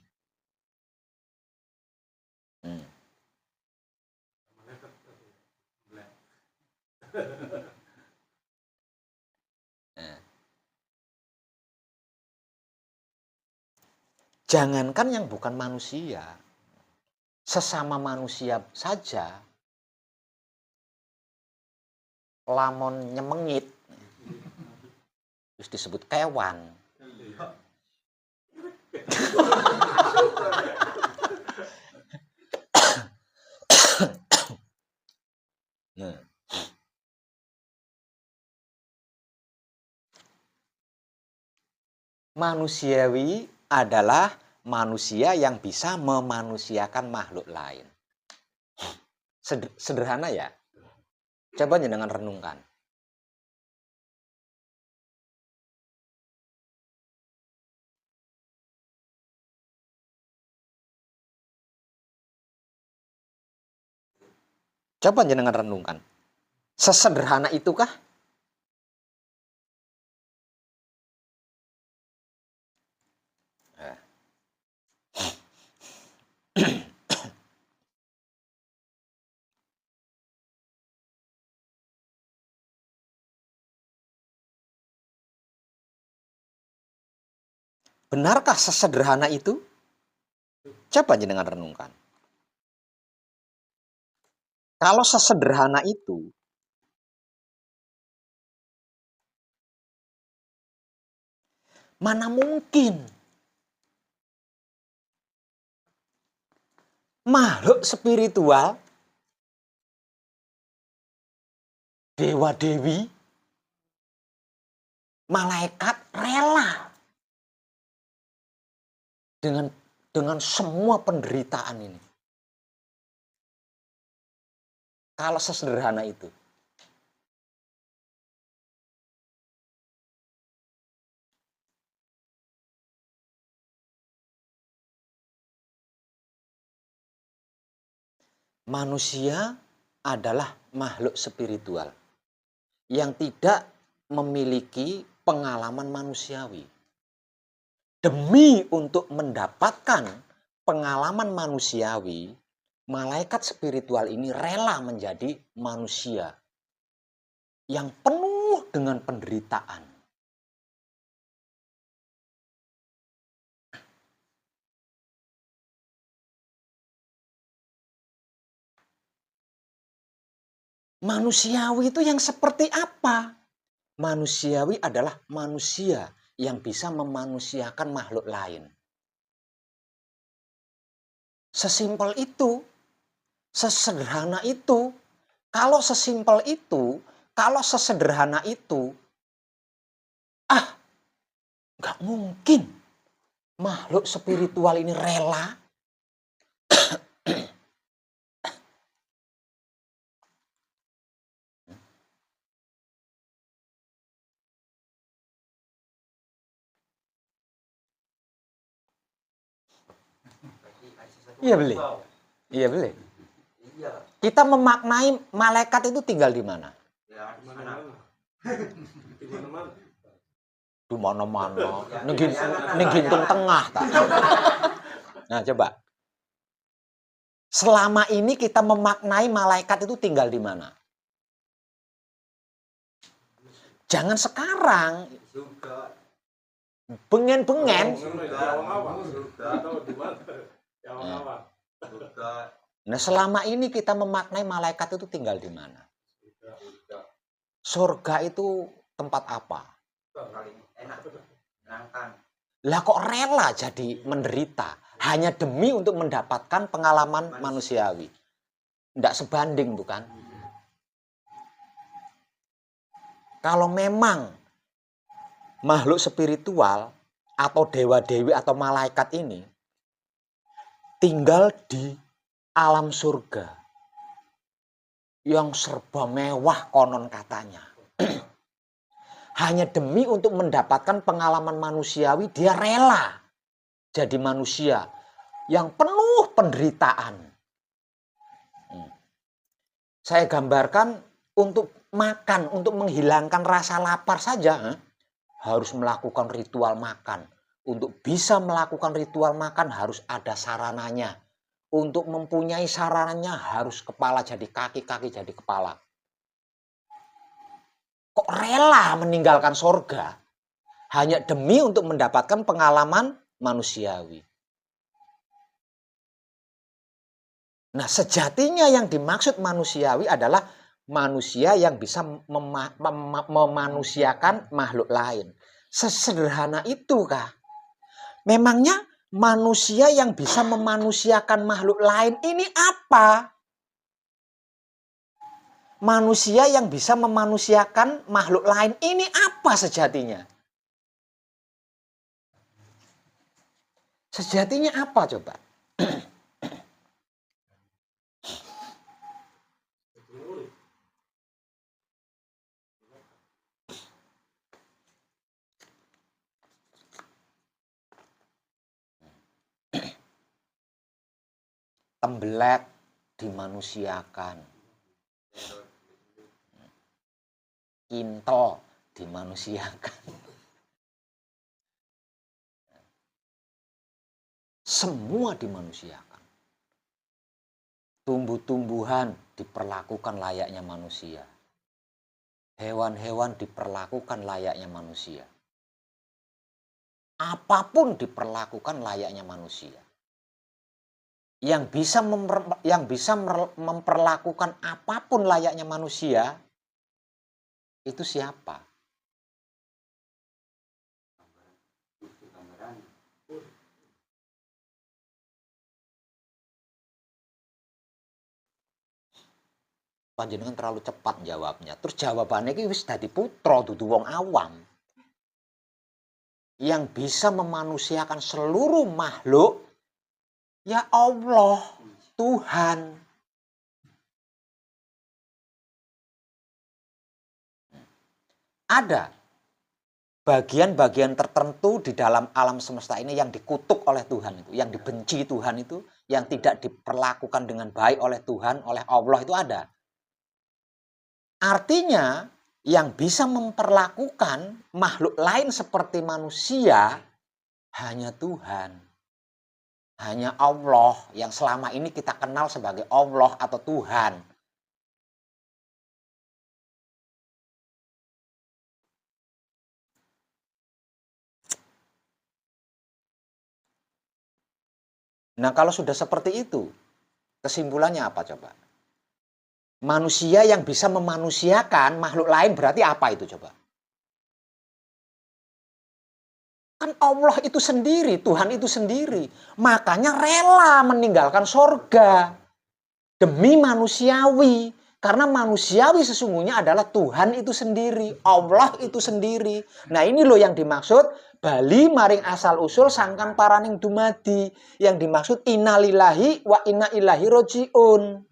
Jangankan yang bukan manusia, sesama manusia saja, lamun nyemengit, terus disebut kewan. Manusiawi adalah manusia yang bisa memanusiakan makhluk lain. Sederhana ya? Coba jenengan renungkan. Coba jenengan renungkan. Sesederhana itukah? Benarkah sesederhana itu? Coba jenengan renungkan. Kalau sesederhana itu, mana mungkin makhluk spiritual, dewa-dewi, malaikat rela dengan semua penderitaan ini. Kalau sesederhana itu. Manusia adalah makhluk spiritual yang tidak memiliki pengalaman manusiawi. Demi untuk mendapatkan pengalaman manusiawi, malaikat spiritual ini rela menjadi manusia yang penuh dengan penderitaan. Manusiawi itu yang seperti apa? Manusiawi adalah manusia yang bisa memanusiakan makhluk lain. Sesimpel itu, sesederhana itu. Kalau sesimpel itu, kalau sesederhana itu, nggak mungkin makhluk spiritual ini rela iya beli. Iya beli. Kita memaknai malaikat itu tinggal di mana? Di mana-mana. Ning gintung tengah tak. Nah, coba. Selama ini kita memaknai malaikat itu tinggal di mana? Jangan sekarang. Bengen-bengen. Nah, selama ini kita memaknai malaikat itu tinggal di mana? Surga itu tempat apa? Lah kok rela jadi menderita hanya demi untuk mendapatkan pengalaman manusiawi? Tidak sebanding, bukan? Kalau memang makhluk spiritual atau dewa-dewi atau malaikat ini tinggal di alam surga yang serba mewah konon katanya. Hanya demi untuk mendapatkan pengalaman manusiawi, dia rela jadi manusia yang penuh penderitaan. Saya gambarkan untuk makan, untuk menghilangkan rasa lapar saja, harus melakukan ritual makan. Untuk bisa melakukan ritual makan harus ada sarananya. Untuk mempunyai sarananya harus kepala jadi kaki, kaki jadi kepala. Kok rela meninggalkan surga hanya demi untuk mendapatkan pengalaman manusiawi? Nah, sejatinya yang dimaksud manusiawi adalah manusia yang bisa memanusiakan makhluk lain. Sesederhana itu kah? Memangnya manusia yang bisa memanusiakan makhluk lain ini apa? Manusia yang bisa memanusiakan makhluk lain ini apa sejatinya? Sejatinya apa coba? Tembelak dimanusiakan. Kinto dimanusiakan. Semua dimanusiakan. Tumbuh-tumbuhan diperlakukan layaknya manusia. Hewan-hewan diperlakukan layaknya manusia. Apapun diperlakukan layaknya manusia. Yang bisa memperlakukan apapun layaknya manusia, itu siapa? Panjenengan terlalu cepat jawabnya. Terus jawabannya ini wis dadi putra dudu wong awam. Yang bisa memanusiakan seluruh makhluk, ya Allah, Tuhan. Ada bagian-bagian tertentu di dalam alam semesta ini yang dikutuk oleh Tuhan itu, yang dibenci Tuhan itu, yang tidak diperlakukan dengan baik oleh Tuhan, oleh Allah itu ada. Artinya yang bisa memperlakukan makhluk lain seperti manusia hanya Tuhan. Hanya Allah yang selama ini kita kenal sebagai Allah atau Tuhan. Nah, kalau sudah seperti itu, kesimpulannya apa coba? Manusia yang bisa memanusiakan makhluk lain berarti apa itu coba? Kan Allah itu sendiri, Tuhan itu sendiri. Makanya rela meninggalkan surga demi manusiawi. Karena manusiawi sesungguhnya adalah Tuhan itu sendiri, Allah itu sendiri. Nah ini loh yang dimaksud bali maring asal usul sangkan paraning dumadi. Yang dimaksud innalillahi wa inna ilaihi rojiun.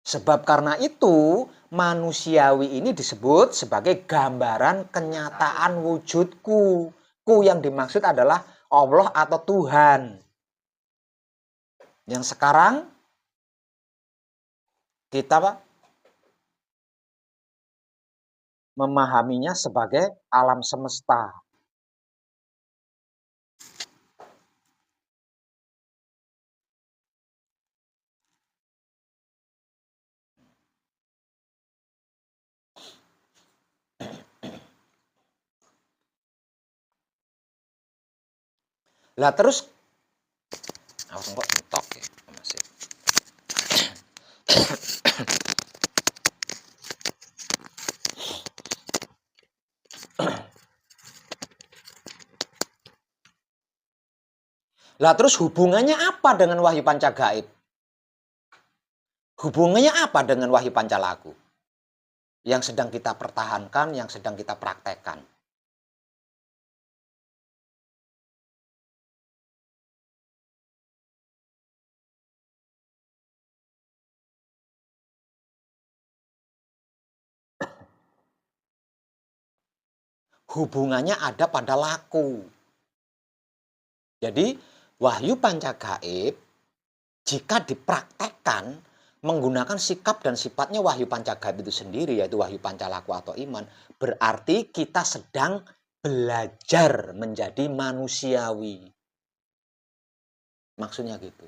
Sebab karena itu manusiawi ini disebut sebagai gambaran kenyataan wujudku. Ku yang dimaksud adalah Allah atau Tuhan. Yang sekarang kita memahaminya sebagai alam semesta. Lah terus aku kok mentok ya masih. Lah terus hubungannya apa dengan wahyu panca gaib? Hubungannya apa dengan wahyu pancalaku? Yang sedang kita pertahankan, yang sedang kita praktekkan. Hubungannya ada pada laku. Jadi wahyu panca gaib jika dipraktekkan menggunakan sikap dan sifatnya wahyu panca gaib itu sendiri, yaitu wahyu pancalaku atau iman, berarti kita sedang belajar menjadi manusiawi. Maksudnya gitu.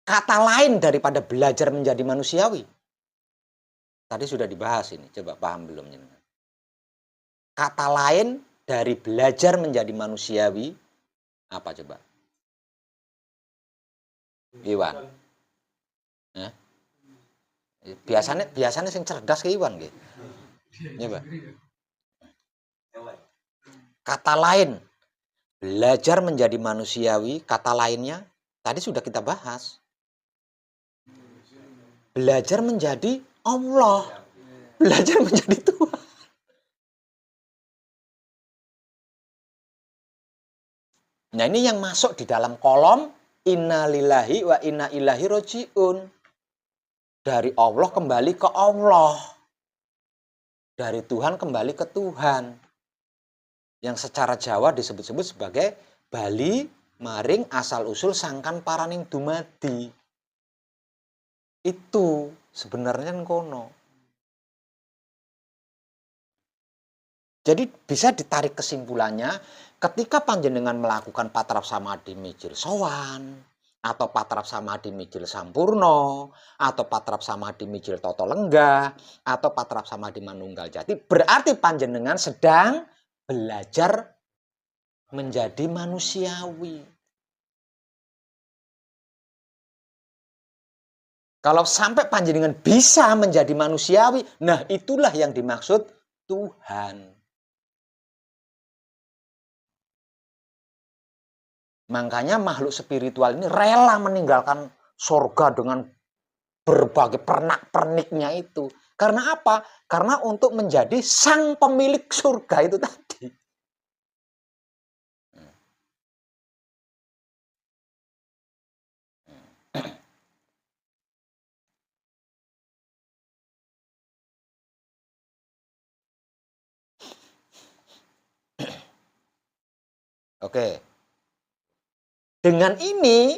Kata lain daripada belajar menjadi manusiawi. Tadi sudah dibahas ini, coba paham belum? Kata lain dari belajar menjadi manusiawi, apa coba? Iwan. Eh? Biasanya sing cerdas ke Iwan gitu. Coba. Kata lain, belajar menjadi manusiawi, kata lainnya tadi sudah kita bahas. Belajar menjadi Allah. Belajar menjadi Tuhan. Nah ini yang masuk di dalam kolom innalillahi wa inna ilaihi rojiun. Dari Allah kembali ke Allah. Dari Tuhan kembali ke Tuhan. Yang secara Jawa disebut-sebut sebagai bali maring asal usul sangkan paraning dumadi. Itu sebenarnya kono. Jadi bisa ditarik kesimpulannya ketika panjenengan melakukan patrap samadhi mijil sowan, atau patrap samadhi mijil sampurno, atau patrap samadhi mijil toto lenggah, atau patrap samadhi manunggal jati, berarti panjenengan sedang belajar menjadi manusiawi. Kalau sampai panjenengan bisa menjadi manusiawi, nah itulah yang dimaksud Tuhan. Makanya makhluk spiritual ini rela meninggalkan surga dengan berbagai pernak-perniknya itu. Karena apa? Karena untuk menjadi sang pemilik surga itu tadi. Oke. Dengan ini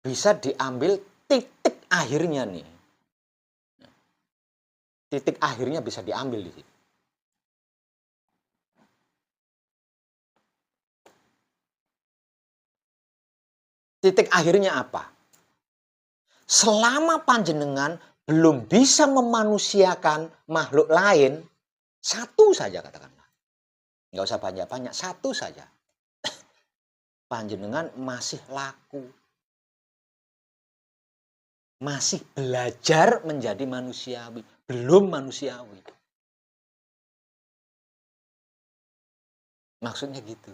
bisa diambil titik akhirnya nih. Titik akhirnya bisa diambil di sini. Titik akhirnya apa? Selama panjenengan belum bisa memanusiakan makhluk lain, satu saja katakanlah. Nggak usah banyak-banyak, satu saja. Panjenengan masih laku. Masih belajar menjadi manusiawi. Belum manusiawi. Maksudnya gitu.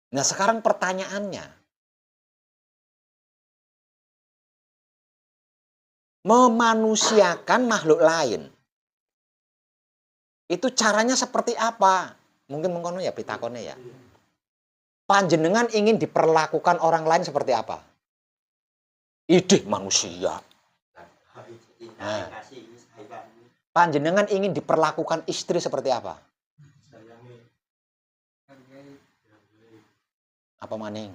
Nah sekarang pertanyaannya, memanusiakan makhluk lain, itu caranya seperti apa? Mungkin mengkono ya pitakone ya. Panjenengan ingin diperlakukan orang lain seperti apa? Idih manusia. Nah, panjenengan ingin diperlakukan istri seperti apa? Apa maning?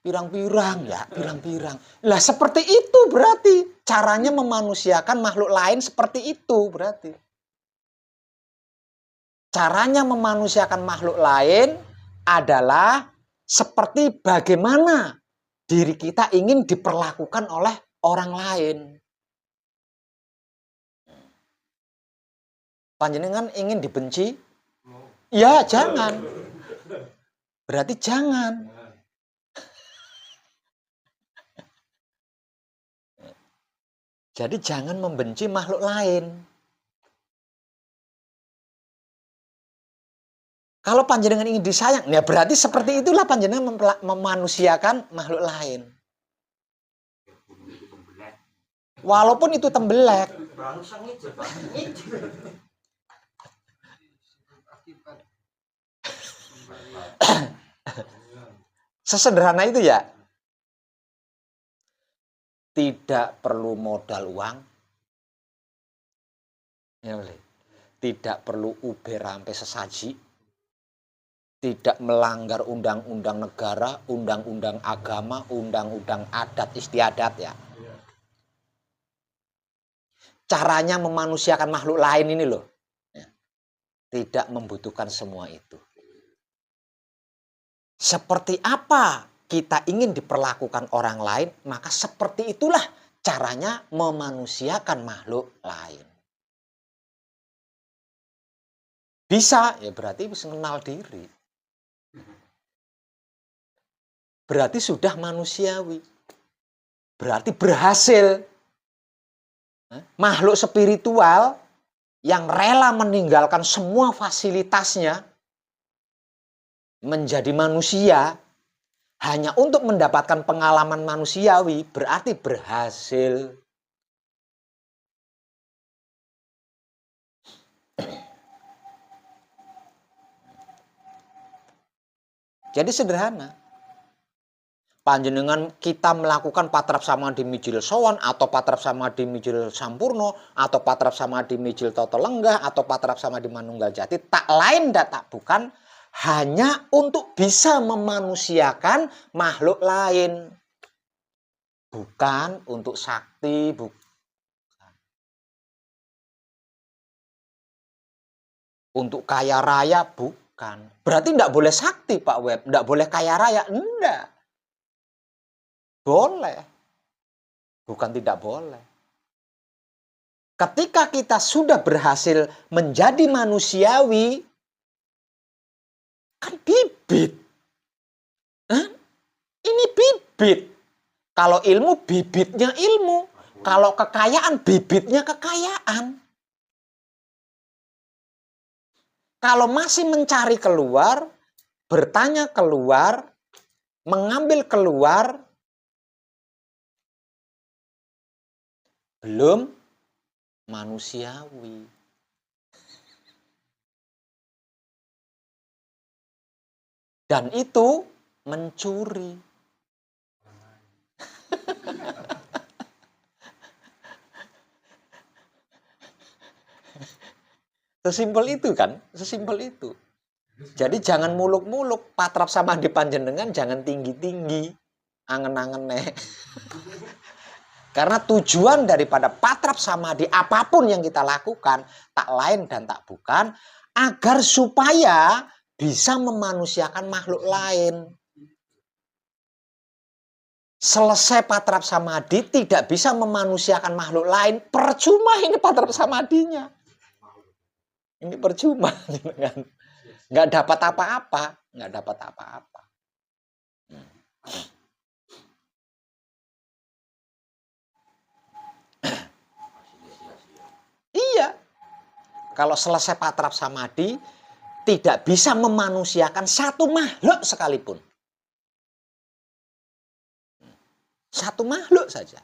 Pirang-pirang ya, pirang-pirang. Lah seperti itu berarti caranya memanusiakan makhluk lain seperti itu berarti. Caranya memanusiakan makhluk lain adalah seperti bagaimana diri kita ingin diperlakukan oleh orang lain. Panjenengan ingin dibenci? Ya, jangan. Berarti jangan. Jadi jangan membenci makhluk lain. Kalau panjenengan ingin disayang, ya berarti seperti itulah panjenengan memanusiakan makhluk lain. Walaupun itu tembelek. Sesederhana itu ya. Tidak perlu modal uang. Ya, tidak perlu uber sampai sesaji. Tidak melanggar undang-undang negara, undang-undang agama, undang-undang adat istiadat ya. Caranya memanusiakan makhluk lain ini loh. Tidak membutuhkan semua itu. Seperti apa kita ingin diperlakukan orang lain, maka seperti itulah caranya memanusiakan makhluk lain. Bisa, ya berarti bisa kenal diri. Berarti sudah manusiawi. Berarti berhasil. Makhluk spiritual yang rela meninggalkan semua fasilitasnya menjadi manusia hanya untuk mendapatkan pengalaman manusiawi berarti berhasil. Jadi sederhana. Panjenengan kita melakukan patrap samadhi mijil sowan atau patrap samadhi mijil sampurno atau patrap samadhi mijil toto lenggah atau patrap samadhi manunggal jati tak lain dan tak bukan hanya untuk bisa memanusiakan makhluk lain. Bukan untuk sakti, bukan. Untuk kaya raya, bukan. Berarti tidak boleh sakti Pak Web, tidak boleh kaya raya, enggak. Boleh. Bukan tidak boleh. Ketika kita sudah berhasil menjadi manusiawi, kan bibit. Ini bibit. Kalau ilmu, bibitnya ilmu. Kalau kekayaan, bibitnya kekayaan. Kalau masih mencari keluar, bertanya keluar, mengambil keluar, belum manusiawi. Dan itu mencuri. Sesimpel itu kan, sesimpel itu. Jadi jangan muluk-muluk, patrap samadhi panjenengan jangan tinggi-tinggi, angen-angen nih. Karena tujuan daripada patrap samadhi apapun yang kita lakukan, tak lain dan tak bukan, agar supaya bisa memanusiakan makhluk lain. Selesai patrap samadhi tidak bisa memanusiakan makhluk lain, percuma ini patrap samadhinya. Ini percuma, kan? Nggak dapat apa-apa, nggak dapat apa-apa. Iya. Kalau selesai patrap samadhi, tidak bisa memanusiakan satu makhluk sekalipun. Satu makhluk saja.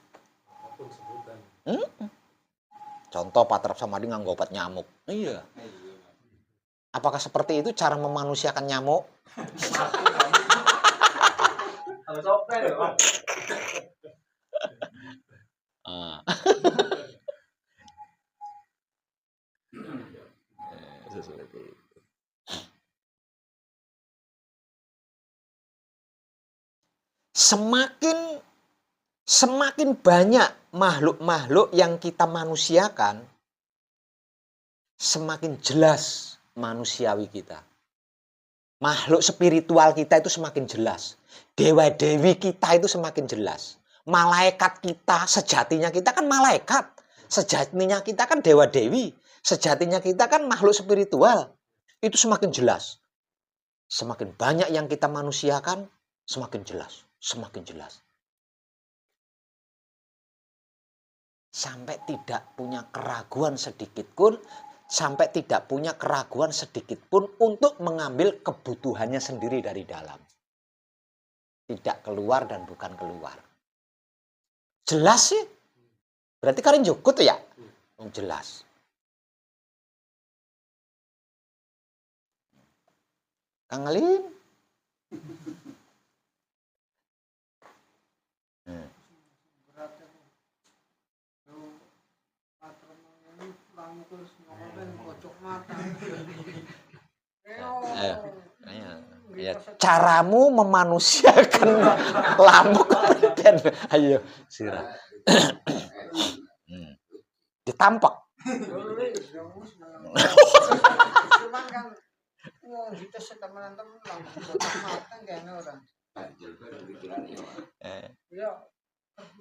Contoh Patrap Samadi nganggo obat nyamuk. Iya. Apakah seperti itu cara memanusiakan nyamuk? Semakin banyak makhluk-makhluk yang kita manusiakan, semakin jelas manusiawi kita. Makhluk spiritual kita itu semakin jelas. Dewa-dewi kita itu semakin jelas. Malaikat kita, sejatinya kita kan malaikat. Sejatinya kita kan dewa-dewi. Sejatinya kita kan makhluk spiritual. Itu semakin jelas. Semakin banyak yang kita manusiakan, semakin jelas. Semakin jelas. Sampai tidak punya keraguan sedikit pun, untuk mengambil kebutuhannya sendiri dari dalam. Tidak keluar dan bukan keluar. Jelas sih. Berarti kalian jukut ya? Jelas. Kang Alin? Ya, caramu memanusiakan lamuk kemudian ayo sirah ditampak.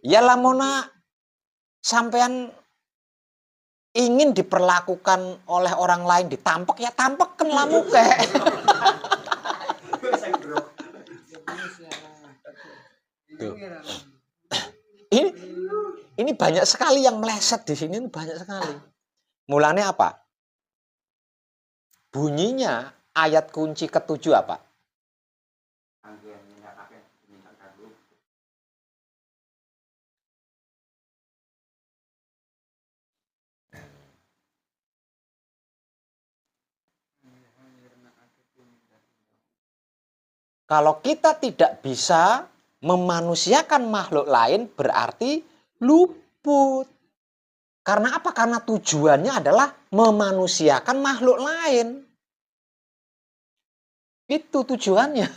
Ya lamona sampean ingin diperlakukan oleh orang lain ditampak, ya tampakkan lamuke. Ini banyak sekali yang meleset di sini, banyak sekali. Mulanya apa? Bunyinya ayat kunci ke-7 apa? Kalau kita tidak bisa memanusiakan makhluk lain, berarti luput. Karena apa? Karena tujuannya adalah memanusiakan makhluk lain. Itu tujuannya.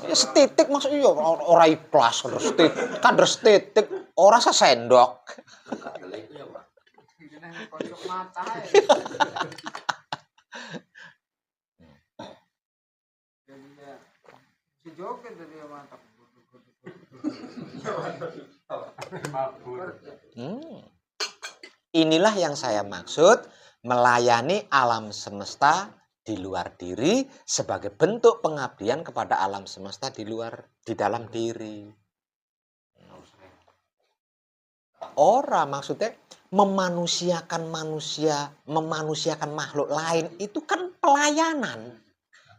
Ya setitik maksudnya ora ikhlas kader setitik ora sesendok. Inilah yang saya maksud melayani alam semesta di luar diri sebagai bentuk pengabdian kepada alam semesta di dalam diri. Ora maksudnya memanusiakan manusia, memanusiakan makhluk lain itu kan pelayanan.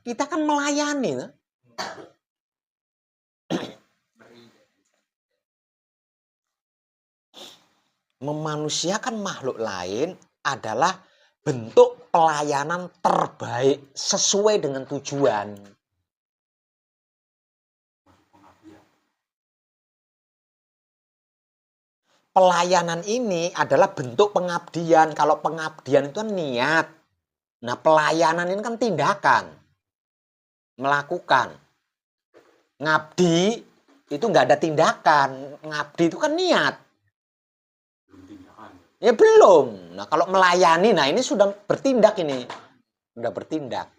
Kita kan melayani. Memanusiakan makhluk lain adalah bentuk pelayanan terbaik sesuai dengan tujuan. Pelayanan ini adalah bentuk pengabdian. Kalau pengabdian itu kan niat. Nah, pelayanan ini kan tindakan. Melakukan. Ngabdi itu nggak ada tindakan. Ngabdi itu kan niat. Ya belum. Nah kalau melayani, nah ini sudah bertindak ini. Sudah bertindak.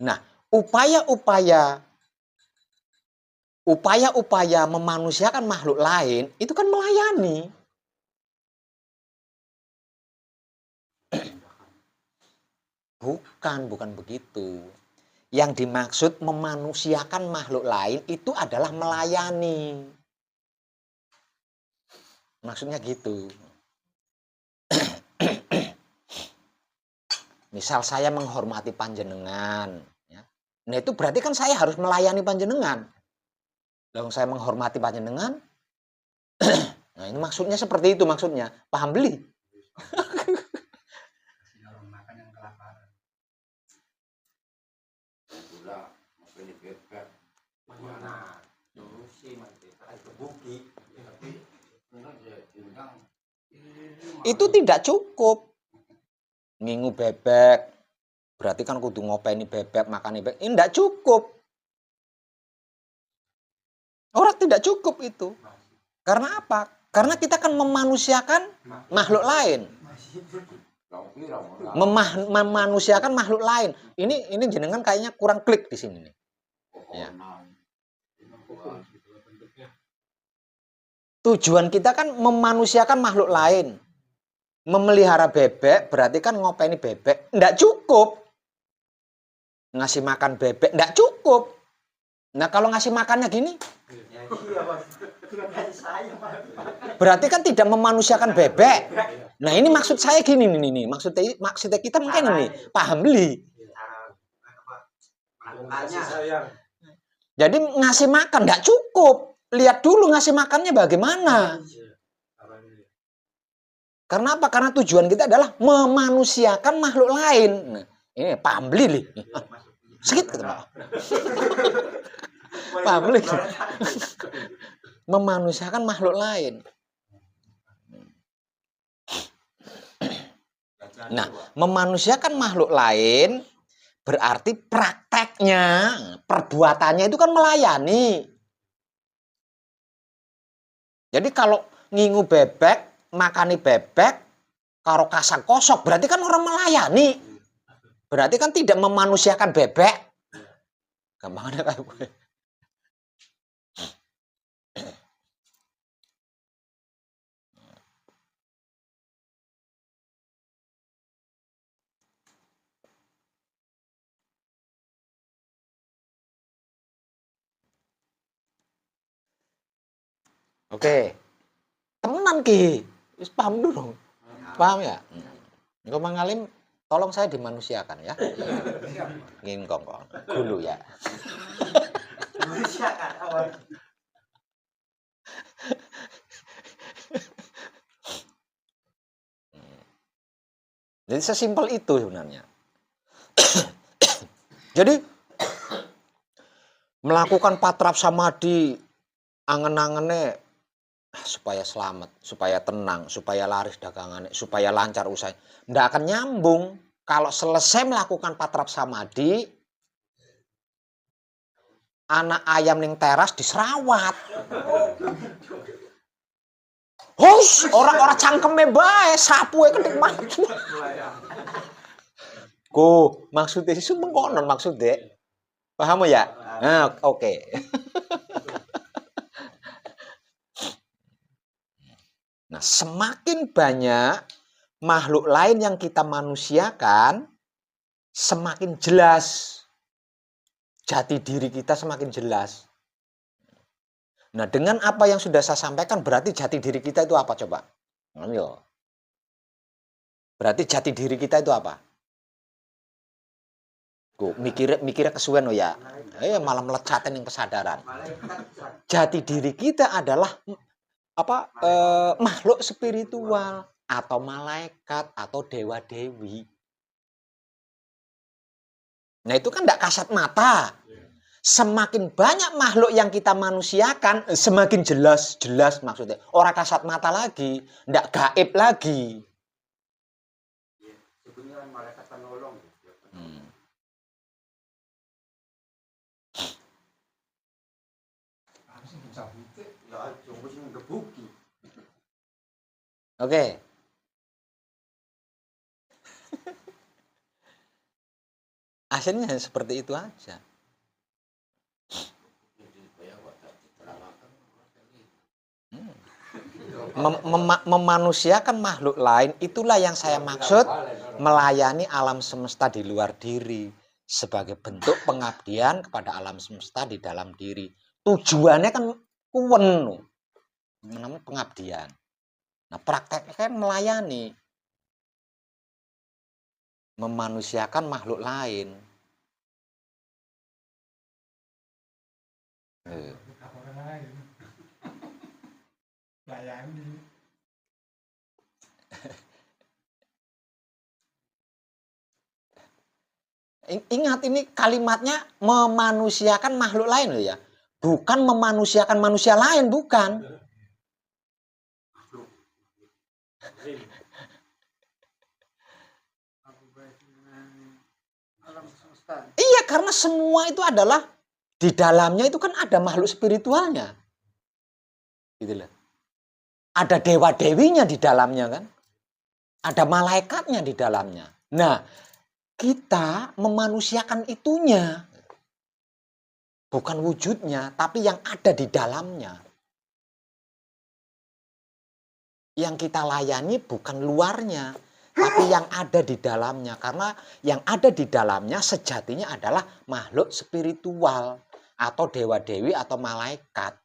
Nah, upaya-upaya memanusiakan makhluk lain itu kan melayani. Bukan begitu. Yang dimaksud memanusiakan makhluk lain itu adalah melayani. Maksudnya gitu. Misal saya menghormati panjenengan. Ya. Nah itu berarti kan saya harus melayani panjenengan. Lalu saya menghormati panjenengan. Nah ini maksudnya seperti itu maksudnya. Paham beli? Itu tidak cukup. Ngingu bebek, berarti kan kudu ngopeni bebek, makani bebek. Ini tidak cukup. Orang tidak cukup itu. Karena apa? Karena kita kan memanusiakan makhluk lain. Memanusiakan makhluk lain. Ini jenengan kayaknya kurang klik di sini nih. Ya. Tujuan kita kan memanusiakan makhluk lain. Memelihara bebek berarti kan ngopeni bebek. Nggak cukup. Ngasih makan bebek nggak cukup. Nah kalau ngasih makannya gini, berarti kan tidak memanusiakan bebek. Nah ini maksud saya gini nih. Maksudnya kita mungkin ini paham beli. Jadi ngasih makan nggak cukup. Lihat dulu ngasih makannya bagaimana. Karena apa? Karena tujuan kita adalah memanusiakan makhluk lain. Nah, ini paham beli nih. Sedikit kenapa? Paham beli. Memanusiakan makhluk lain. Nah, memanusiakan makhluk lain berarti prakteknya, perbuatannya itu kan melayani. Jadi kalau ngingu bebek, makani bebek, karo kasang kosok, berarti kan orang melayani. Berarti kan tidak memanusiakan bebek. Gampangnya kayak gue. Oke. Temenan ki. Wis paham dulu. Paham ya? Engko Mang Alim tolong saya dimanusiakan ya. Ingin kongkong. Dulu ya. Manusiakan awal. Jadi sesimpel itu sebenarnya. Jadi melakukan patrap samadhi angen-angene supaya selamat, supaya tenang, supaya laris dagangannya, supaya lancar usahanya. Nggak akan nyambung kalau selesai melakukan patrap samadhi, anak ayam ning teras diserawat. Hus, orang-orang cangkeme bae, sapuke ketik mati. Ku, maksudnya itu mengkonon maksudnya. Paham ya? Nah, oke. Nah, semakin banyak makhluk lain yang kita manusiakan, semakin jelas jati diri kita semakin jelas. Nah, dengan apa yang sudah saya sampaikan, berarti jati diri kita itu apa coba? Ayo. Berarti jati diri kita itu apa? Mikirnya kesuwen oh ya. Malah melecatin yang kesadaran. Jati diri kita adalah makhluk spiritual atau malaikat atau dewa-dewi. Nah itu kan tidak kasat mata. Semakin banyak makhluk yang kita manusiakan, semakin jelas maksudnya. Orang kasat mata lagi, tidak gaib lagi. Sebenarnya malaikat penolong. Oke. Hasilnya seperti itu aja. Memanusiakan makhluk lain, itulah yang saya maksud melayani alam semesta di luar diri sebagai bentuk pengabdian kepada alam semesta di dalam diri. Tujuannya kan kuwen, namanya pengabdian. Nah, prakteknya kan melayani, memanusiakan makhluk lain. Ingat, ini kalimatnya memanusiakan makhluk lain loh ya. Bukan memanusiakan manusia lain, bukan. Iya, karena semua itu adalah di dalamnya itu kan ada makhluk spiritualnya. Gitu loh. Ada dewa-dewinya di dalamnya kan. Ada malaikatnya di dalamnya. Nah, kita memanusiakan itunya. Bukan wujudnya, tapi yang ada di dalamnya. Yang kita layani bukan luarnya, tapi yang ada di dalamnya. Karena yang ada di dalamnya sejatinya adalah makhluk spiritual atau dewa-dewi atau malaikat.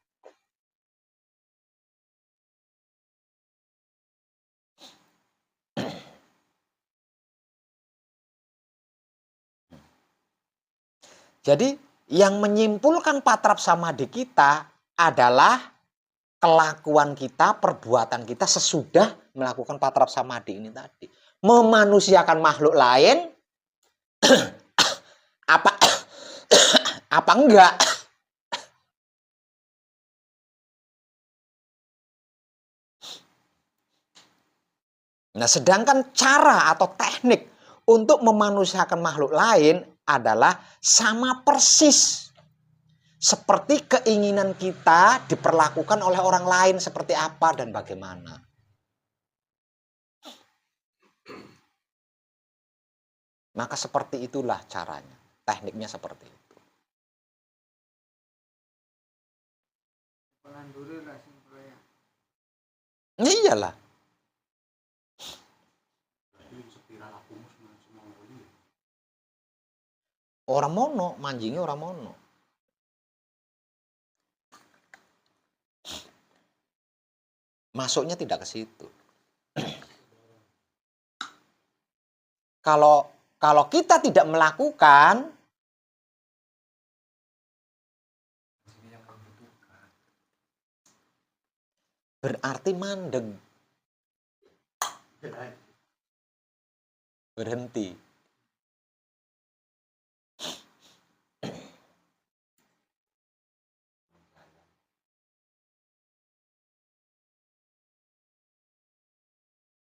Jadi yang menyimpulkan patrap samadhi kita adalah kelakuan kita, perbuatan kita sesudah melakukan patrap samadhi ini tadi. Memanusiakan makhluk lain apa apa enggak? Nah, sedangkan cara atau teknik untuk memanusiakan makhluk lain adalah sama persis seperti keinginan kita diperlakukan oleh orang lain seperti apa dan bagaimana. Maka seperti itulah caranya, tekniknya seperti itu. Iyalah. Orang mono, manjingnya orang mono. Masuknya tidak ke situ. Kalau kita tidak melakukan, berarti mandeg. Berhenti.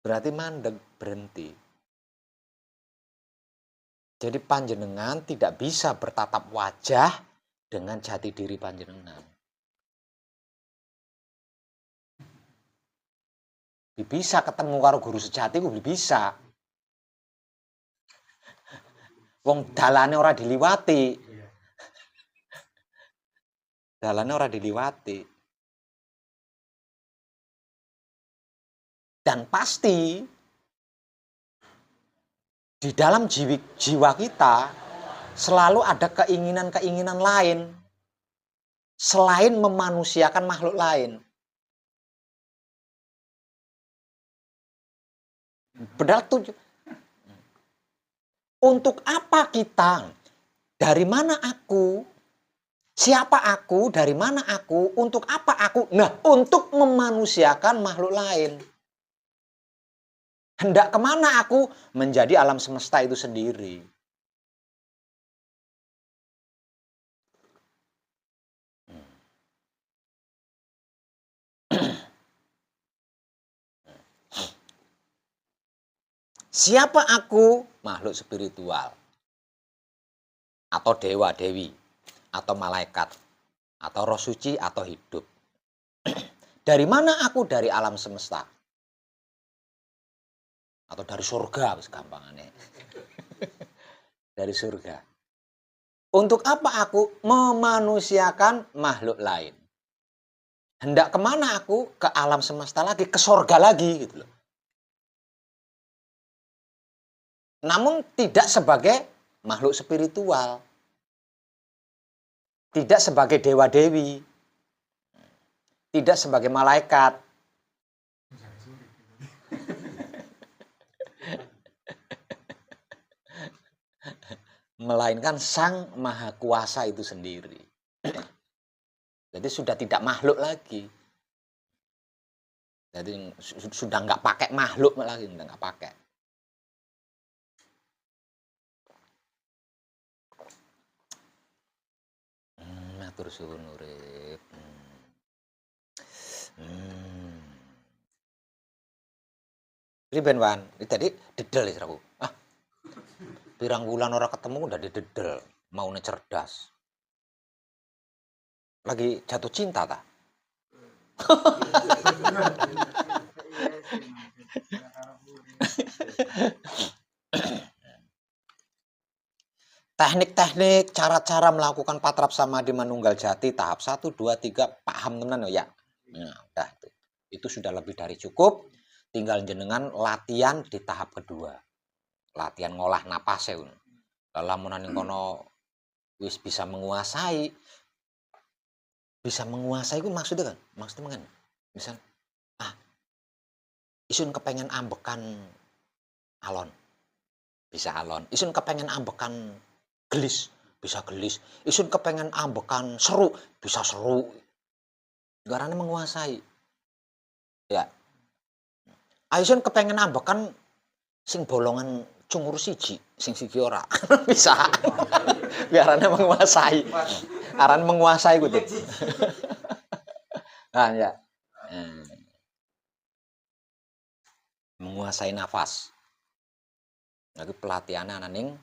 Berarti mandeg, berhenti. Jadi panjenengan tidak bisa bertatap wajah dengan jati diri panjenengan. Bisa ketemu karo guru sejati ku bisa. Wong dalane ora diliwati. Dalane ora diliwati. Dan pasti di dalam jiwa kita selalu ada keinginan-keinginan lain selain memanusiakan makhluk lain. Padahal untuk apa kita? Dari mana aku? Siapa aku? Dari mana aku? Untuk apa aku? Nah, untuk memanusiakan makhluk lain. Hendak kemana aku? Menjadi alam semesta itu sendiri. Siapa aku? Makhluk spiritual. Atau dewa, dewi. Atau malaikat. Atau roh suci atau hidup. Dari mana aku? Dari alam semesta. Atau dari surga, gampangannya. dari surga. Untuk apa aku memanusiakan makhluk lain? Hendak kemana aku? Ke alam semesta lagi, ke sorga lagi gitu loh. Namun tidak sebagai makhluk spiritual. Tidak sebagai dewa-dewi. Tidak sebagai malaikat. Melainkan Sang Maha Kuasa itu sendiri. Jadi sudah tidak makhluk lagi. Jadi sudah nggak pakai makhluk lagi, sudah nggak pakai. Matur suwun urip. Priben Wan, tadi dedel ya aku. Pirang wulan ora ketemu udah didedel, maunya cerdas. Lagi jatuh cinta ta? Teknik-teknik, cara-cara melakukan patrap samadhi manunggal jati tahap 1, 2, 3 paham tenan ya? Nah, udah itu. Itu sudah lebih dari cukup. Tinggal jenengan latihan di tahap kedua. Latihan ngolah napas ya. Lamun ning kono wis bisa menguasai. Bisa menguasai itu maksudnya kan? Maksudnya kan? Misal isun kepengen ambekan alon. Bisa alon. Isun kepengen ambekan gelis, bisa gelis. Isun kepengen ambekan seru, bisa seru. Garane menguasai. Ya. Isun kepengen ambekan sing bolongan cungur siji, sing siji ora. Bisa. Biarane menguasai. Aran menguasai gitu. Nah, ya. Menguasai nafas. Lagi pelatihan ananing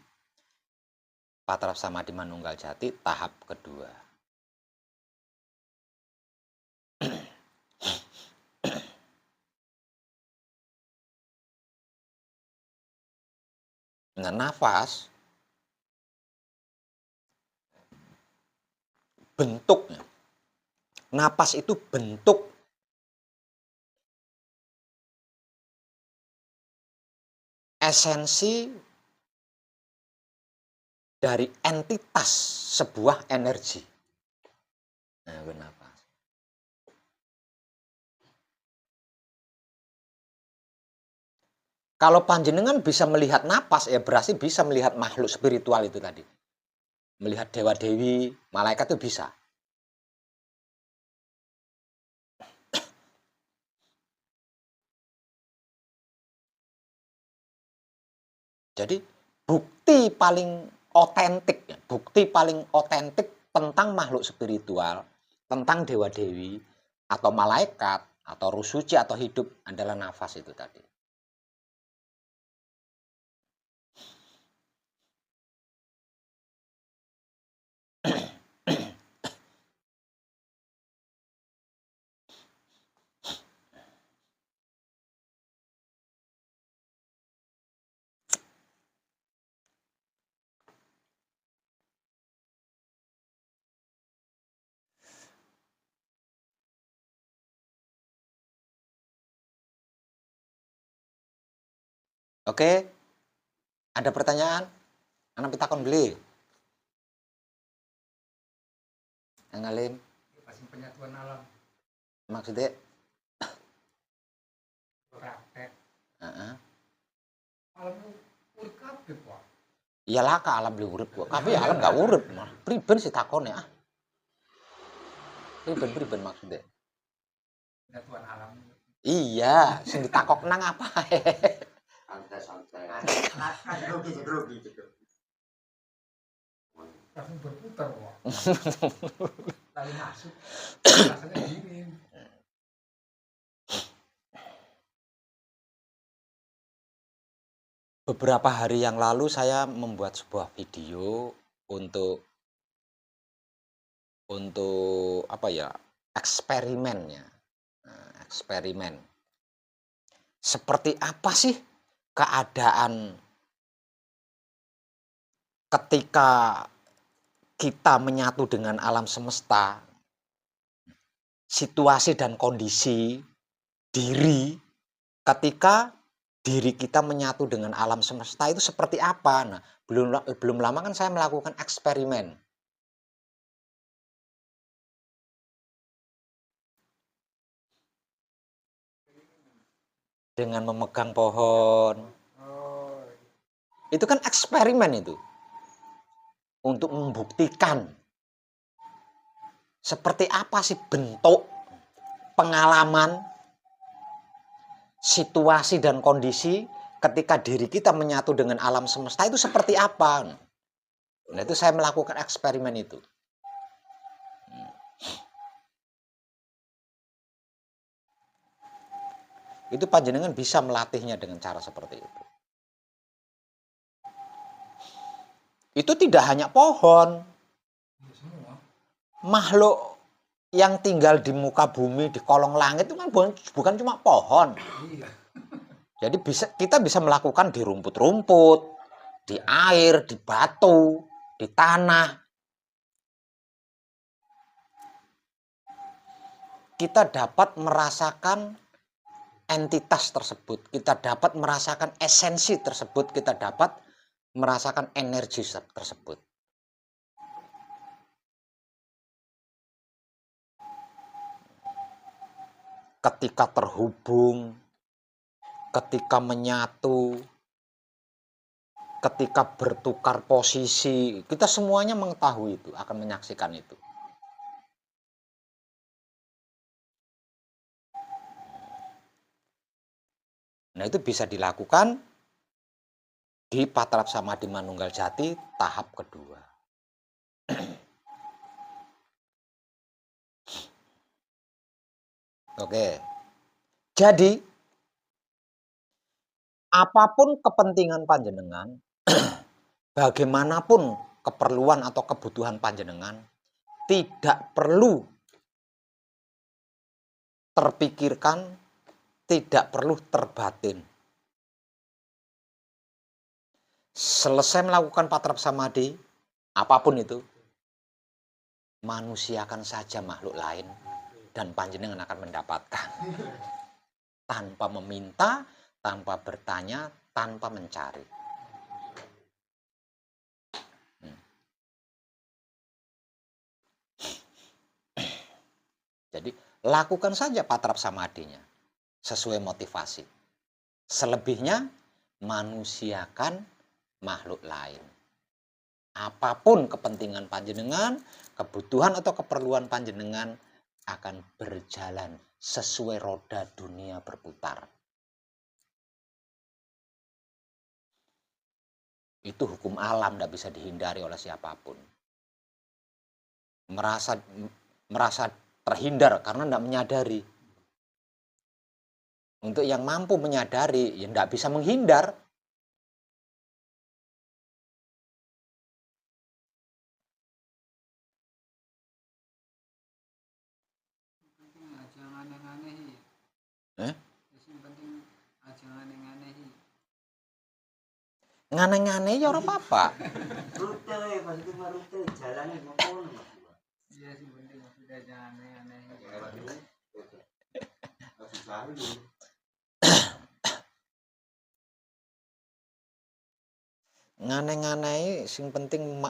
patrap samadhi manunggal jati tahap kedua. Nah, nafas bentuknya. Napas itu bentuk esensi dari entitas sebuah energi. Nah, napas. Kalau panjenengan bisa melihat napas, ya berarti bisa melihat makhluk spiritual itu tadi. Melihat dewa-dewi, malaikat itu bisa. Jadi bukti paling otentik tentang makhluk spiritual, tentang dewa-dewi, atau malaikat, atau ruh suci, atau hidup adalah nafas itu tadi. Oke, ada pertanyaan? Anak pitakon beli. Ngalim. Masih penyatuan alam. Maksudnya? Praktek. Alam urip kabeh, Pak. Iyalah ka alam urip kok. Kabeh ya alam gak urip. Priben sih takone ah. Priben maksudnya. Penyatuan alam. Iya, sing ditakok nang apa? Santai-santai. Kan grogi gitu. Langsung berputar, Pak. Tali masuk. Rasanya dingin. Beberapa hari yang lalu saya membuat sebuah video untuk apa ya, eksperimennya. Eksperimen. Seperti apa sih keadaan ketika kita menyatu dengan alam semesta, situasi dan kondisi diri, ketika diri kita menyatu dengan alam semesta itu seperti apa? Nah, belum lama kan saya melakukan eksperimen. Dengan memegang pohon. Itu kan eksperimen itu. Untuk membuktikan seperti apa sih bentuk pengalaman, situasi dan kondisi ketika diri kita menyatu dengan alam semesta itu seperti apa. Nah, itu saya melakukan eksperimen itu. Itu panjenengan bisa melatihnya dengan cara seperti itu. Itu tidak hanya pohon. Makhluk yang tinggal di muka bumi, di kolong langit itu kan bukan cuma pohon. Jadi kita bisa melakukan di rumput-rumput, di air, di batu, di tanah. Kita dapat merasakan entitas tersebut, kita dapat merasakan esensi tersebut, kita dapat merasakan energi tersebut. Ketika terhubung, ketika menyatu, ketika bertukar posisi, kita semuanya mengetahui itu, akan menyaksikan itu. Nah, itu bisa dilakukan di Patrap Samadhi Manunggal Jati tahap kedua. Oke. Jadi apapun kepentingan panjenengan, bagaimanapun keperluan atau kebutuhan panjenengan, tidak perlu terpikirkan, tidak perlu terbatin. Selesai melakukan Patrap Samadhi, apapun itu, manusiakan saja makhluk lain dan panjenengan akan mendapatkan. Tanpa meminta, tanpa bertanya, tanpa mencari. Jadi lakukan saja Patrap Samadhinya sesuai motivasi. Selebihnya manusiakan makhluk lain. Apapun kepentingan panjenengan, kebutuhan atau keperluan panjenengan akan berjalan sesuai roda dunia berputar. Itu hukum alam, tidak bisa dihindari oleh siapapun. Merasa terhindar karena tidak menyadari. Untuk yang mampu menyadari, ya tidak bisa menghindar. Ngane-ngane ya ora apa-apa. Rute, maksudnya rute, jalannya mau kono. Iya sih penting sudah jangan aneh-aneh. Ngane-ngane sing penting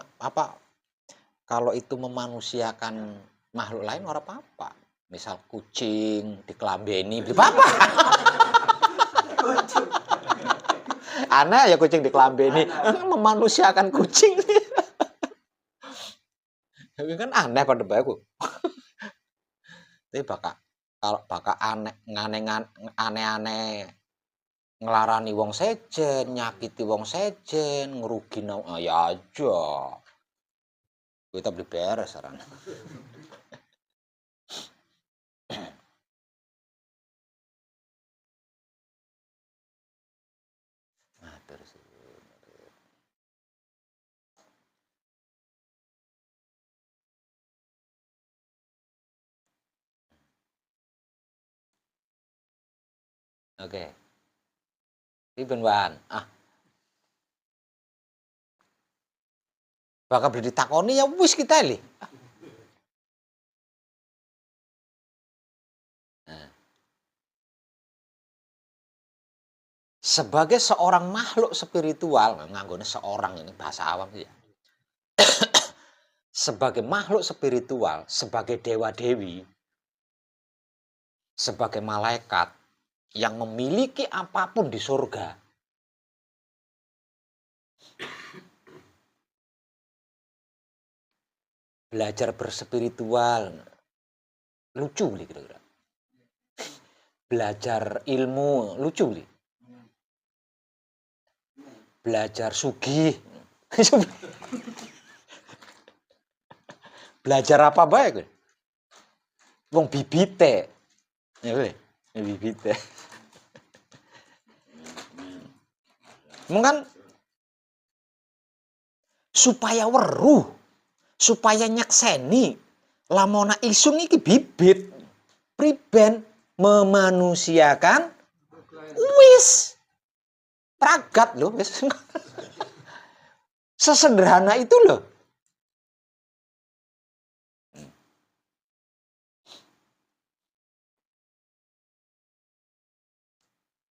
kalau itu memanusiakan makhluk lain ora apa-apa. Misal kucing dikelambeni, apa? Aneh ya kucing dikelambeni, memanusiakan kucing. Kan aneh pada baku. Tapi kalau aneh-aneh ngelarani wong sejen, nyakiti wong sejen, ngerugino ya aja. Kita beli beres saran. Oke. Ini benwan. Bakal beli ditakoni ya wis kita li. Nah. Sebagai seorang makhluk spiritual, nganggone seorang ini bahasa awam ya. Sebagai makhluk spiritual, sebagai dewa-dewi, sebagai malaikat yang memiliki apapun di surga. Belajar berspiritual, lucu nih kira-kira. Belajar ilmu, lucu nih. Belajar sugih. Belajar apa baik? Wong bibite. Ya weh, bibite. Mungkin supaya weruh, supaya nyakseni lamona isung iki bibit priben memanusiakan wis pragat loh wis. Sesederhana itu loh.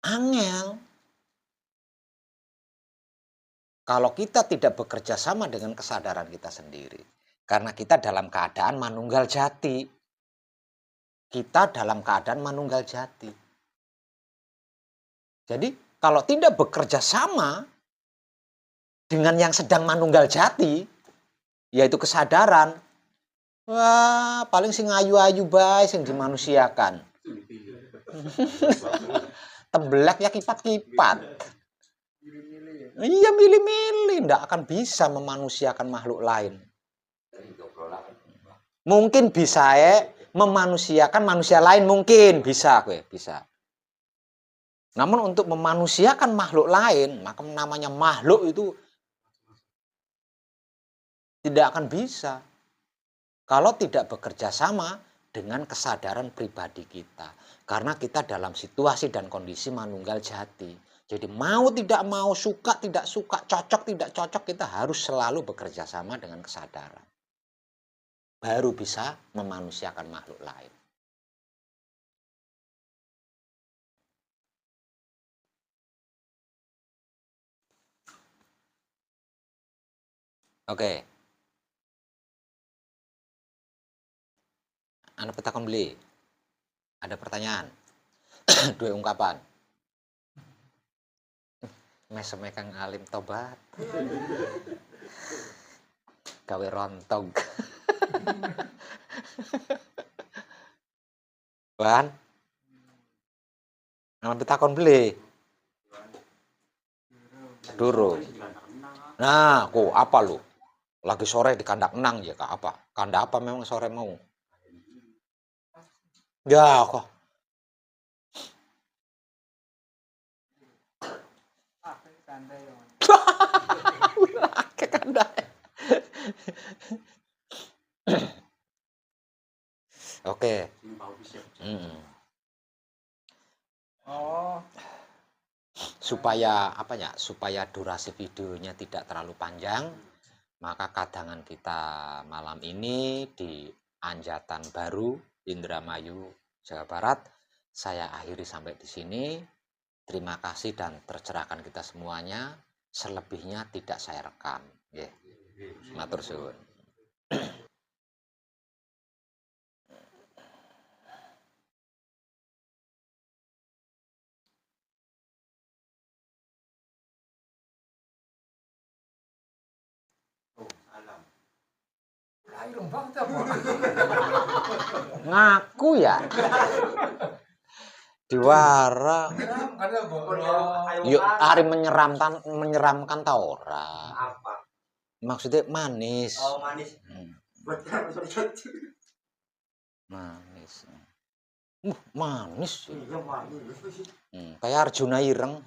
Angel. Kalau kita tidak bekerja sama dengan kesadaran kita sendiri. Karena kita dalam keadaan manunggal jati. Kita dalam keadaan manunggal jati. Jadi kalau tidak bekerja sama dengan yang sedang manunggal jati, yaitu kesadaran, wah paling sing ayu-ayu bae sing dimanusiakan. Tembelak ya kipat-kipat. Iya milih-milih, ndak akan bisa memanusiakan makhluk lain. Mungkin bisa memanusiakan manusia lain mungkin bisa bisa. Namun untuk memanusiakan makhluk lain, maka namanya makhluk itu tidak akan bisa kalau tidak bekerja sama dengan kesadaran pribadi kita. Karena kita dalam situasi dan kondisi manunggal jati. Jadi mau tidak mau, suka tidak suka, cocok tidak cocok, kita harus selalu bekerja sama dengan kesadaran. Baru bisa memanusiakan makhluk lain. Oke. Anda petakon beli. Ada pertanyaan. Dua ungkapan. Mesem kang alim tobat. Gawe rontog. Wan. Anda petakon beli. Durung. Nah, kok apa lu? Lagi sore di kandak enang ya kak apa? Kanda apa memang sore mau? Ya kok. Ke kanda. Oke. Oh. Supaya apa ya? Supaya durasi videonya tidak terlalu panjang, maka kadangan kita malam ini di Anjatan Baru, Indramayu, Jawa Barat, saya akhiri sampai di sini. Terima kasih dan tercerahkan kita semuanya. Selebihnya tidak saya rekam. Yeah. Matur suwun. Ngaku ya. Diwara. Yuk hari menyeramkan ta ora. Apa? Maksudnya manis. Oh, manis. Manis. Manis. Iya, manis. Kayak Arjuna Ireng.